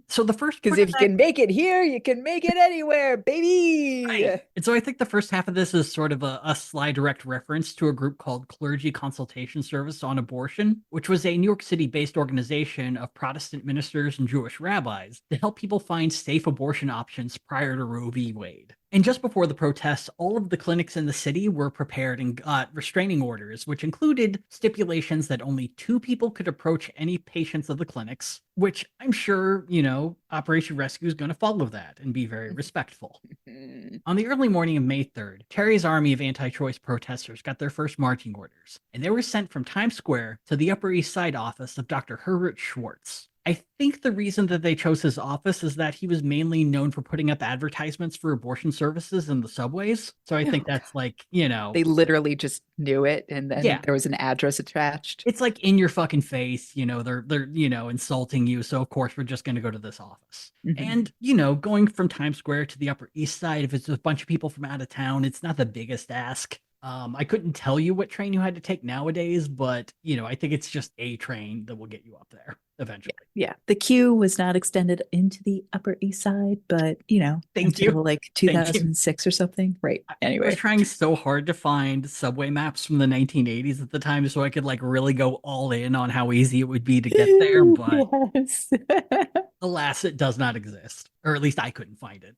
So the first, because if you can make it here, you can make it anywhere, baby. Right. And so I think the first half of this is sort of a sly direct reference to a group called Clergy Consultation Service on Abortion, which was a New York City-based organization of Protestant ministers and Jewish rabbis to help people find safe abortion options prior to Roe v. Wade. And just before the protests, all of the clinics in the city were prepared and got restraining orders, which included stipulations that only 2 people could approach any patients of the clinics, which I'm sure, Operation Rescue is going to follow that and be very respectful. On the early morning of May 3rd, Terry's army of anti-choice protesters got their first marching orders, and they were sent from Times Square to the Upper East Side office of Dr. Herbert Schwartz. I think the reason that they chose his office is that he was mainly known for putting up advertisements for abortion services in the subways. So I think that's like, They literally just knew it, and then there was an address attached. It's like in your fucking face, they're insulting you. So of course we're just going to go to this office. And, going from Times Square to the Upper East Side, if it's a bunch of people from out of town, it's not the biggest ask. I couldn't tell you what train you had to take nowadays, but, I think it's just a train that will get you up there eventually. Yeah. The queue was not extended into the Upper East Side, but, Thank you. Like 2006 or something. Right. Anyway. I was trying so hard to find subway maps from the 1980s at the time so I could really go all in on how easy it would be to get there. But Alas, it does not exist, or at least I couldn't find it.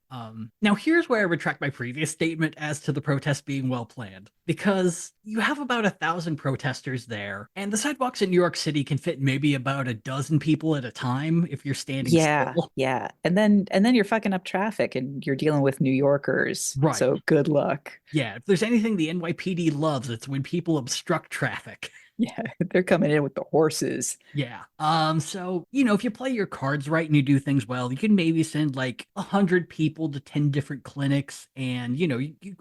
Now, here's where I retract my previous statement as to the protest being well planned, because you have about 1,000 protesters there, and the sidewalks in New York City can fit maybe about a dozen people at a time if you're standing Yeah, still. yeah. And then you're fucking up traffic and you're dealing with New Yorkers. Right. So good luck. Yeah. If there's anything the NYPD loves, it's when people obstruct traffic. Yeah, they're coming in with the horses. Yeah. So, if you play your cards right and you do things well, you can maybe send like 100 people to 10 different clinics, and you could you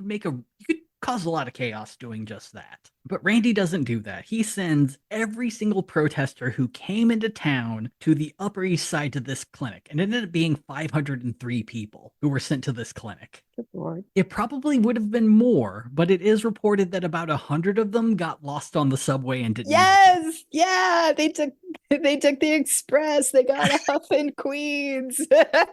could cause a lot of chaos doing just that. But Randy doesn't do that. He sends every single protester who came into town to the Upper East Side to this clinic, and it ended up being 503 people who were sent to this clinic. Good Lord. It probably would have been more, but it is reported that about 100 of them got lost on the subway and didn't make it. Yes, yeah, they took the express. They got off in Queens.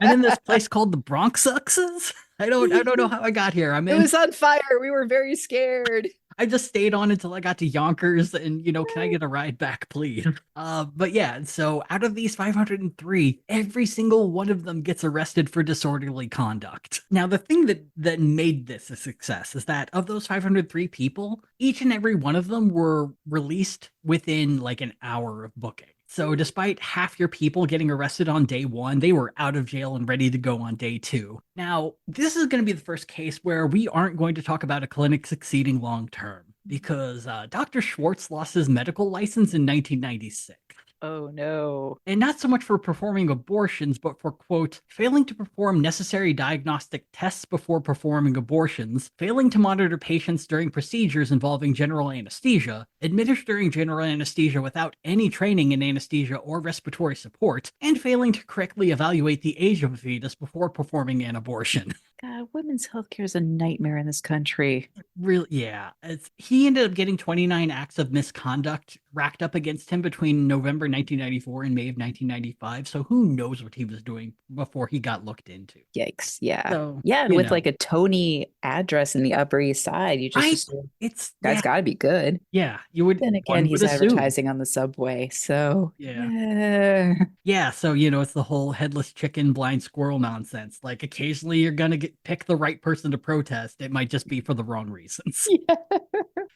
And in this place called the Bronxuxes. I don't know how I got here. It was on fire. We were very scared. I just stayed on until I got to Yonkers, and can I get a ride back, please? But yeah, so out of these 503, every single one of them gets arrested for disorderly conduct. Now, the thing that made this a success is that of those 503 people, each and every one of them were released within like an hour of booking. So despite half your people getting arrested on day one, they were out of jail and ready to go on day two. Now, this is going to be the first case where we aren't going to talk about a clinic succeeding long term, because Dr. Schwartz lost his medical license in 1996. Oh no. And not so much for performing abortions, but for, quote, failing to perform necessary diagnostic tests before performing abortions, failing to monitor patients during procedures involving general anesthesia, administering general anesthesia without any training in anesthesia or respiratory support, and failing to correctly evaluate the age of a fetus before performing an abortion. God, women's healthcare is a nightmare in this country. Really, yeah. He ended up getting 29 acts of misconduct racked up against him between November 1994 and May of 1995. So who knows what he was doing before he got looked into. Yikes. Yeah. So, Yeah, and with like a Tony address in the Upper East Side, you just right? assume It's guy's yeah, got to be good. yeah. You would. Then again, One he's would assume. advertising on the subway. So, Yeah. Yeah, so it's the whole headless chicken, blind squirrel nonsense. Like occasionally you're gonna pick the right person to protest. It might just be for the wrong reasons. Yeah.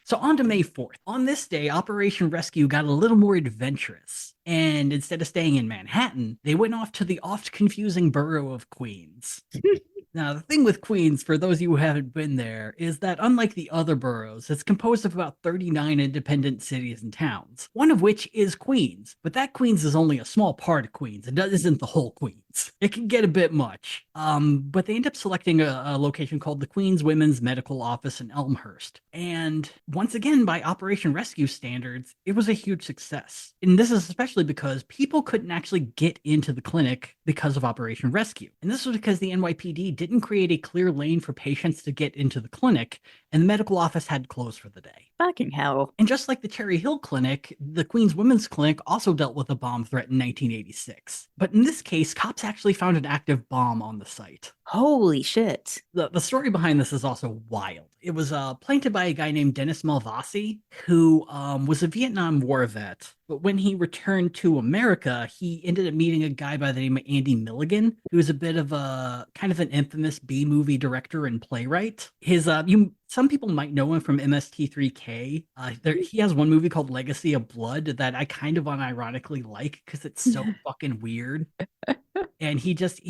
So on to May 4th. On this day, Operation Rescue got a little more adventurous. And instead of staying in Manhattan, they went off to the oft confusing borough of Queens. Now, the thing with Queens, for those of you who haven't been there, is that unlike the other boroughs, it's composed of about 39 independent cities and towns, one of which is Queens. But that Queens is only a small part of Queens. It isn't the whole Queens. It can get a bit much. But they end up selecting a location called the Queens Women's Medical Office in Elmhurst. And once again, by Operation Rescue standards, it was a huge success. And this is especially because people couldn't actually get into the clinic because of Operation Rescue. And this was because the NYPD didn't create a clear lane for patients to get into the clinic, and the medical office had closed for the day. Fucking hell. And just like the Cherry Hill Clinic, the Queens Women's Clinic also dealt with a bomb threat in 1986. But in this case, cops actually found an active bomb on the site. Holy shit. The story behind this is also wild. It was planted by a guy named Dennis Malvasi, who was a Vietnam War vet. But when he returned to America, he ended up meeting a guy by the name of Andy Milligan, who was a bit of a kind of an infamous B-movie director and playwright. Some people might know him from MST3K. He has one movie called Legacy of Blood that I kind of unironically like because it's so fucking weird. And he just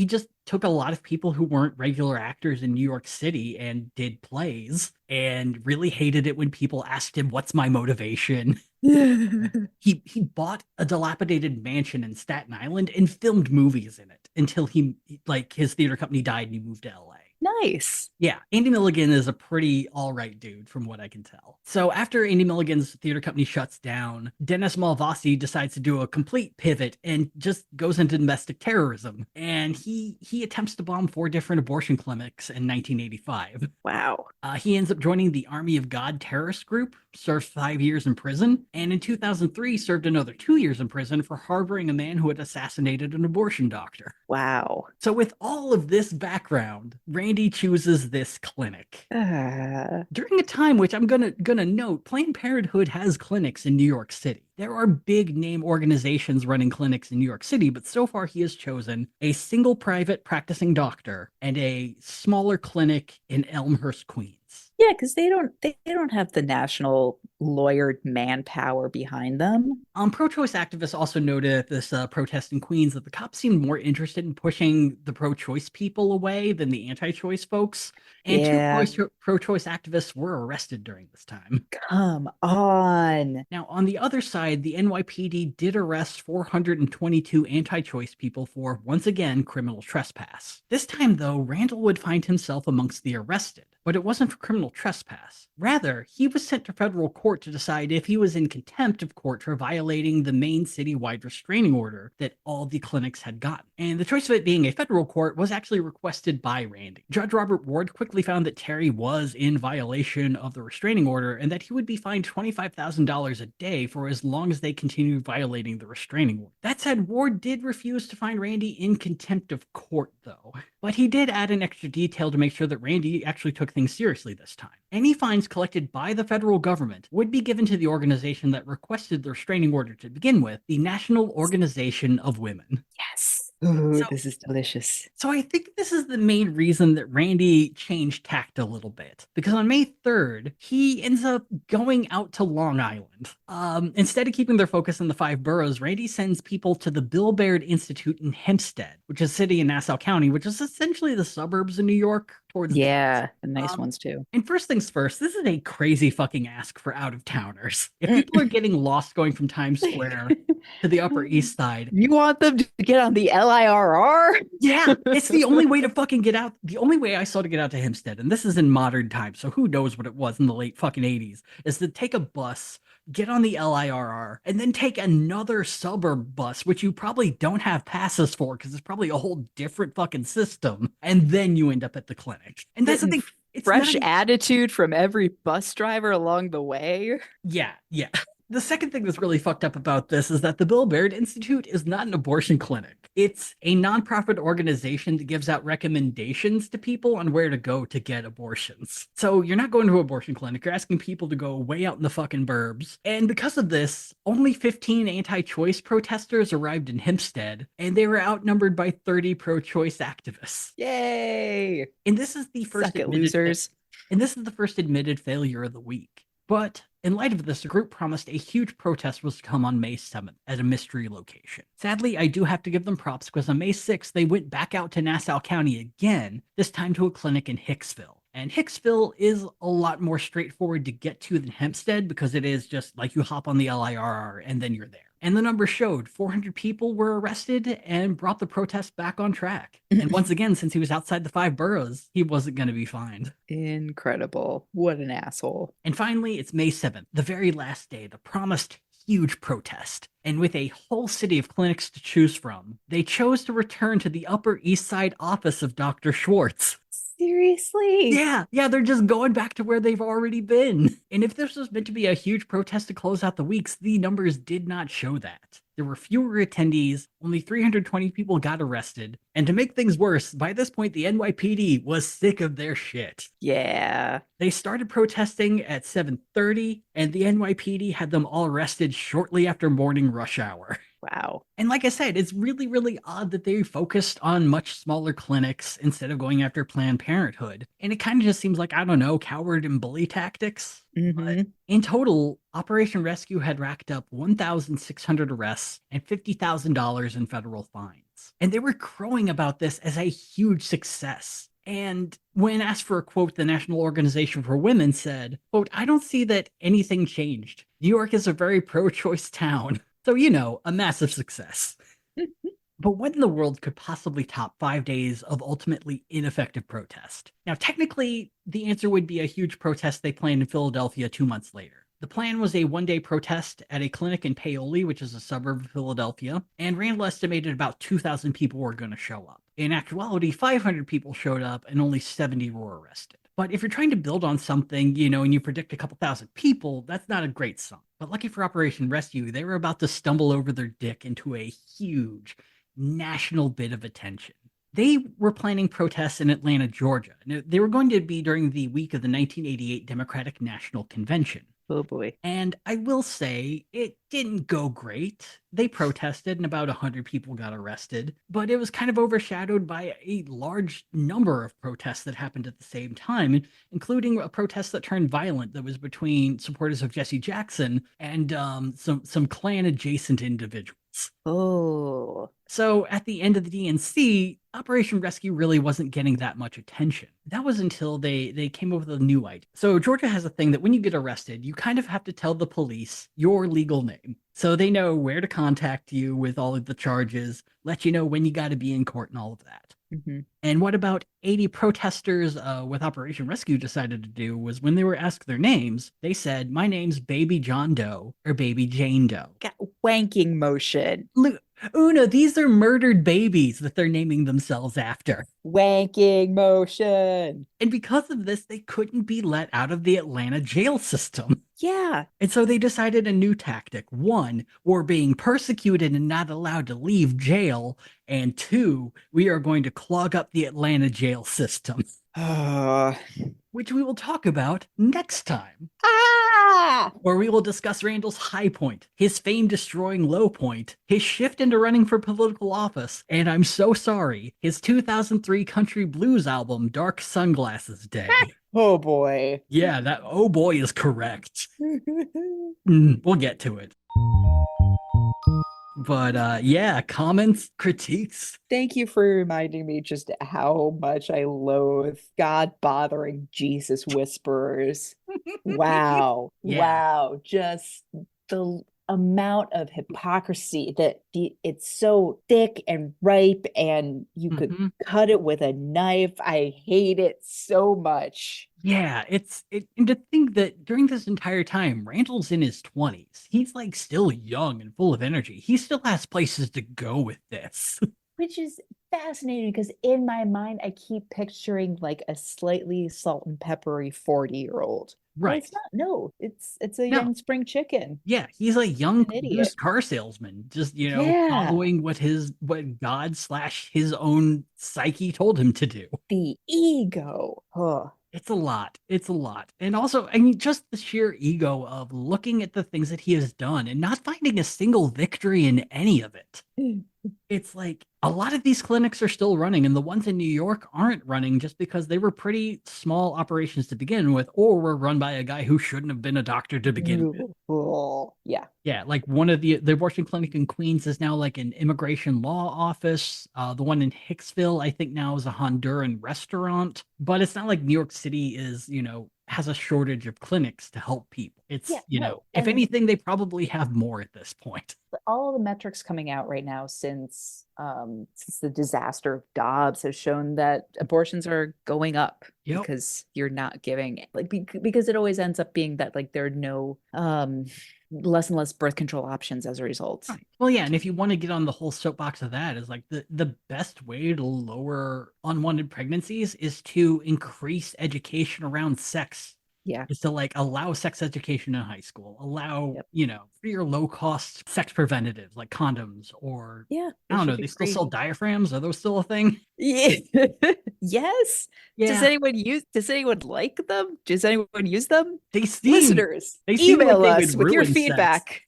took a lot of people who weren't regular actors in New York City and did plays, and really hated it when people asked him, "What's my motivation?" He bought a dilapidated mansion in Staten Island and filmed movies in it until his theater company died and he moved to LA. Nice. Yeah, Andy Milligan is a pretty all right dude from what I can tell. So after Andy Milligan's theater company shuts down, Dennis Malvasi decides to do a complete pivot and just goes into domestic terrorism. And he attempts to bomb 4 different abortion clinics in 1985. Wow. He ends up joining the Army of God terrorist group, served 5 years in prison, and in 2003 served another 2 years in prison for harboring a man who had assassinated an abortion doctor. Wow. So with all of this background, Randy Randy chooses this clinic. Ah, During a time which I'm gonna note, Planned Parenthood has clinics in New York City. There are big name organizations running clinics in New York City, but so far he has chosen a single private practicing doctor and a smaller clinic in Elmhurst, Queens. yeah, because they don't have the national lawyered manpower behind them. Pro-choice activists also noted at this protest in Queens that the cops seemed more interested in pushing the pro-choice people away than the anti-choice folks, and two Yeah, pro-choice activists were arrested during this time. come on. Now, on the other side, the NYPD did arrest 422 anti-choice people for, once again, criminal trespass. This time, though, Randall would find himself amongst the arrested, but it wasn't for criminal trespass. Rather, he was sent to federal court to decide if he was in contempt of court for violating the main citywide restraining order that all the clinics had gotten. And the choice of it being a federal court was actually requested by Randy. Judge Robert Ward quickly found that Terry was in violation of the restraining order and that he would be fined $25,000 a day for as long as they continued violating the restraining order. That said, Ward did refuse to find Randy in contempt of court, though. But he did add an extra detail to make sure that Randy actually took things seriously this time. Any fines collected by the federal government would be given to the organization that requested the restraining order to begin with, the National Organization of Women. Yes. Ooh, So this is delicious. so I think this is the main reason that Randy changed tact a little bit. Because on May 3rd, he ends up going out to Long Island. Instead of keeping their focus on the five boroughs, Randy sends people to the Bill Baird Institute in Hempstead, which is a city in Nassau County, which is essentially the suburbs of New York towards the east. Yeah, the nice Um, ones too. and first things first, this is a crazy fucking ask for out of towners. If people are getting lost going from Times Square to the Upper East Side, You want them to get on the LIRR? yeah, it's the only way to fucking get out. The only way I saw to get out to Hempstead, and this is in modern times, so who knows what it was in the late fucking 80s, is to take a bus, get on the LIRR, and then take another suburb bus, which you probably don't have passes for because it's probably a whole different fucking system, and then you end up at the clinic. And that's the Getting thing. It's not fresh attitude from every bus driver along the way. Yeah, yeah. The second thing that's really fucked up about this is that the Bill Baird Institute is not an abortion clinic. It's a nonprofit organization that gives out recommendations to people on where to go to get abortions. So you're not going to an abortion clinic, you're asking people to go way out in the fucking burbs. And because of this, only 15 anti-choice protesters arrived in Hempstead, and they were outnumbered by 30 pro-choice activists. Yay. And this is the first Suck it, admitted losers. and this is the first admitted failure of the week. But in light of this, the group promised a huge protest was to come on May 7th at a mystery location. Sadly, I do have to give them props because on May 6th, they went back out to Nassau County again, this time to a clinic in Hicksville. And Hicksville is a lot more straightforward to get to than Hempstead because it is just like you hop on the LIRR and then you're there. And the numbers showed 400 people were arrested and brought the protest back on track. And once again, since he was outside the five boroughs, he wasn't going to be fined. Incredible. What an asshole. And finally, it's May 7th, the very last day, the promised huge protest. And with a whole city of clinics to choose from, they chose to return to the Upper East Side office of Dr. Schwartz. Seriously? Yeah, they're just going back to where they've already been. And if this was meant to be a huge protest to close out the weeks, the numbers did not show that. There were fewer attendees, only 320 people got arrested, and to make things worse, by this point the NYPD was sick of their shit. Yeah. They started protesting at 7:30, and the NYPD had them all arrested shortly after morning rush hour. Wow. And like I said, it's really, really odd that they focused on much smaller clinics instead of going after Planned Parenthood. And it kind of just seems like, I don't know, coward and bully tactics. But in total, Operation Rescue had racked up 1,600 arrests and $50,000 in federal fines. And they were crowing about this as a huge success. And when asked for a quote, the National Organization for Women said, quote, "I don't see that anything changed. New York is a very pro-choice town." So, you know, a massive success. But what in the world could possibly top 5 days of ultimately ineffective protest? Now, technically, the answer would be a huge protest they planned in Philadelphia 2 months later. The plan was a one-day protest at a clinic in Paoli, which is a suburb of Philadelphia, and Randall estimated about 2,000 people were going to show up. In actuality, 500 people showed up and only 70 were arrested. But if you're trying to build on something, you know, and you predict a couple thousand people, that's not a great sum. But lucky for Operation Rescue, they were about to stumble over their dick into a huge national bit of attention. They were planning protests in Atlanta, Georgia. Now, they were going to be during the week of the 1988 Democratic National Convention. Oh boy. And I will say it didn't go great. They protested and about 100 people got arrested, but it was kind of overshadowed by a large number of protests that happened at the same time, including a protest that turned violent that was between supporters of Jesse Jackson and some Klan adjacent individuals. Oh. So at the end of the DNC, Operation Rescue really wasn't getting that much attention. That was until they came up with a new idea. So Georgia has a thing that when you get arrested, you kind of have to tell the police your legal name. So they know where to contact you with all of the charges, let you know when you got to be in court and all of that. Mm-hmm. And what about 80 protesters with Operation Rescue decided to do was when they were asked their names, they said, "My name's Baby John Doe or Baby Jane Doe." Got wanking motion. Look, Una, these are murdered babies that they're naming themselves after. Wanking motion. And because of this, they couldn't be let out of the Atlanta jail system. Yeah. And so they decided a new tactic. One, we're being persecuted and not allowed to leave jail. And two, we are going to clog up the Atlanta jail system, which we will talk about next time, Ah! where we will discuss Randall's high point, his fame destroying low point, his shift into running for political office, and I'm so sorry, his 2003 country blues album, Dark Sunglasses Day. Oh boy. Yeah, that oh boy is correct. We'll get to it. But yeah, comments, critiques. Thank you for reminding me just how much I loathe God bothering Jesus whisperers. Wow. Yeah. Wow. Just the amount of hypocrisy that it's so thick and ripe and you could cut it with a knife. I hate it so much. Yeah, and to think that during this entire time, Randall's in his 20s. He's like still young and full of energy. He still has places to go with this. Which is fascinating because in my mind, I keep picturing like a slightly salt and peppery 40-year-old. Right. But it's not. No, it's a No. young spring chicken. Yeah, he's a young An idiot. used car salesman, just Yeah. following what God / his own psyche told him to do. The ego. Oh. It's a lot. It's a lot. And also, I mean, just the sheer ego of looking at the things that he has done and not finding a single victory in any of it. It's like a lot of these clinics are still running, and the ones in New York aren't running just because they were pretty small operations to begin with, or were run by a guy who shouldn't have been a doctor to begin with. Oh, yeah. Yeah, like one of the abortion clinic in Queens is now like an immigration law office. The one in Hicksville, I think now is a Honduran restaurant. But it's not like New York City is, has a shortage of clinics to help people. It's, if anything, they probably have more at this point. All the metrics coming out right now since the disaster of Dobbs has shown that abortions are going up because you're not giving because it always ends up being that like there are no less and less birth control options as a result. Right. Well, yeah, and if you want to get on the whole soapbox of that, is like the best way to lower unwanted pregnancies is to increase education around sex. Yeah. Is to like allow sex education in high school, allow, free or low cost sex preventatives like condoms or I don't know, they still sell diaphragms. Are those still a thing? Yeah. Yes. Yeah. Does anyone like them? Does anyone use them? Listeners, email us with your feedback.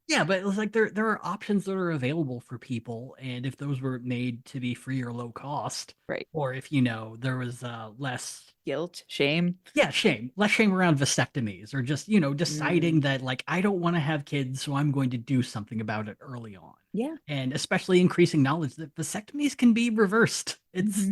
Yeah, but it was like there are options that are available for people, and if those were made to be free or low cost, right? Or if there was less guilt, shame. Yeah, less shame around vasectomies, or just deciding that like I don't want to have kids, so I'm going to do something about it early on. Yeah, and especially increasing knowledge that vasectomies can be reversed. It's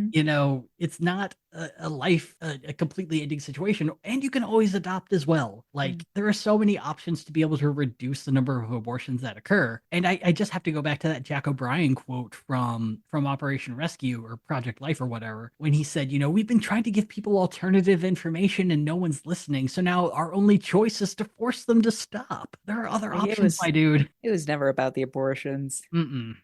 it's not a completely ending situation, and you can always adopt as well. Like there are so many options to be able to reduce the number of abortions that occur. And I just have to go back to that Jack O'Brien quote from Operation Rescue or Project Life or whatever, when he said, we've been trying to give people alternative information and no one's listening, so now our only choice is to force them to stop. There are other options, my dude. It was never about the abortions.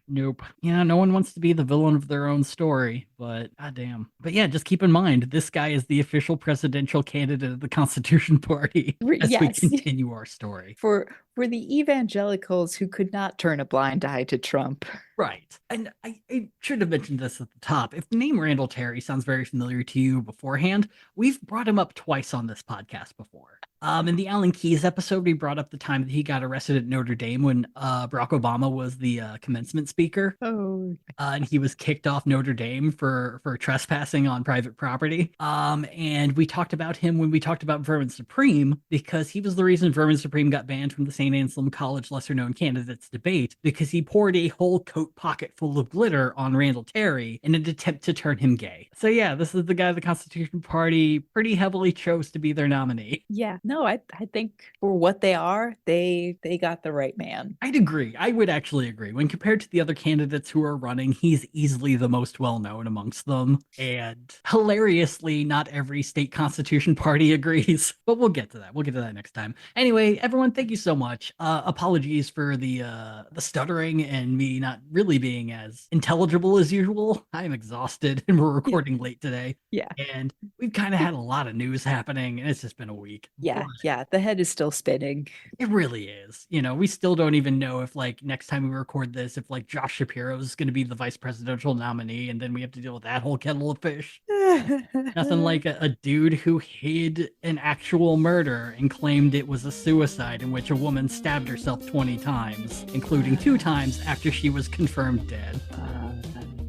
Nope. Yeah, no one wants to be the villain of their own story, but goddamn. But yeah, just keep in mind, this guy is the official presidential candidate of the Constitution Party as we continue our story. For the evangelicals who could not turn a blind eye to Trump. Right. And I should have mentioned this at the top. If the name Randall Terry sounds very familiar to you beforehand, we've brought him up twice on this podcast before. In the Alan Keyes episode, we brought up the time that he got arrested at Notre Dame when Barack Obama was the commencement speaker. Oh, And he was kicked off Notre Dame for trespassing on private property. And we talked about him when we talked about Vermin Supreme, because he was the reason Vermin Supreme got banned from the St. Anselm College lesser known candidates debate, because he poured a whole coat pocket full of glitter on Randall Terry in an attempt to turn him gay. So yeah, this is the guy the Constitution Party pretty heavily chose to be their nominee. yeah. No, I think for what they are, they got the right man. I'd agree. I would actually agree. When compared to the other candidates who are running, he's easily the most well-known amongst them. And hilariously, not every state Constitution Party agrees. But we'll get to that. We'll get to that next time. Anyway, everyone, thank you so much. Apologies for the stuttering and me not really being as intelligible as usual. I'm exhausted and we're recording late today. Yeah. And we've kind of had a lot of news happening and it's just been a week. Yeah. Yeah. The head is still spinning. It really is. You know, we still don't even know if, like, next time we record this, if, like, Josh Shapiro is going to be the vice presidential nominee, and then we have to deal with that whole kettle of fish. Nothing like a dude who hid an actual murder and claimed it was a suicide in which a woman stabbed herself 20 times, including 2 times after she was confirmed dead.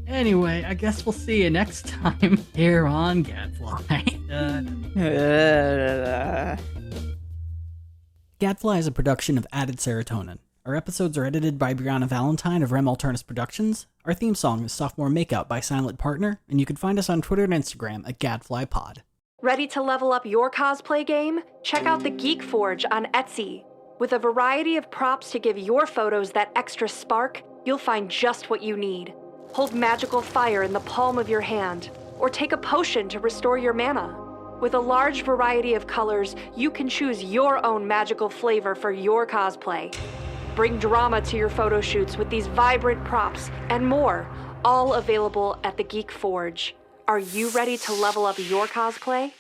Anyway, I guess we'll see you next time here on Gadfly. Gadfly is a production of Added Serotonin. Our episodes are edited by Brianna Valentine of Rem Alternus Productions. Our theme song is Sophomore Makeout by Silent Partner, and you can find us on Twitter and Instagram at GadflyPod. Ready to level up your cosplay game? Check out the Geek Forge on Etsy. With a variety of props to give your photos that extra spark, you'll find just what you need. Hold magical fire in the palm of your hand, or take a potion to restore your mana. With a large variety of colors, you can choose your own magical flavor for your cosplay. Bring drama to your photo shoots with these vibrant props and more, all available at the Geek Forge. Are you ready to level up your cosplay?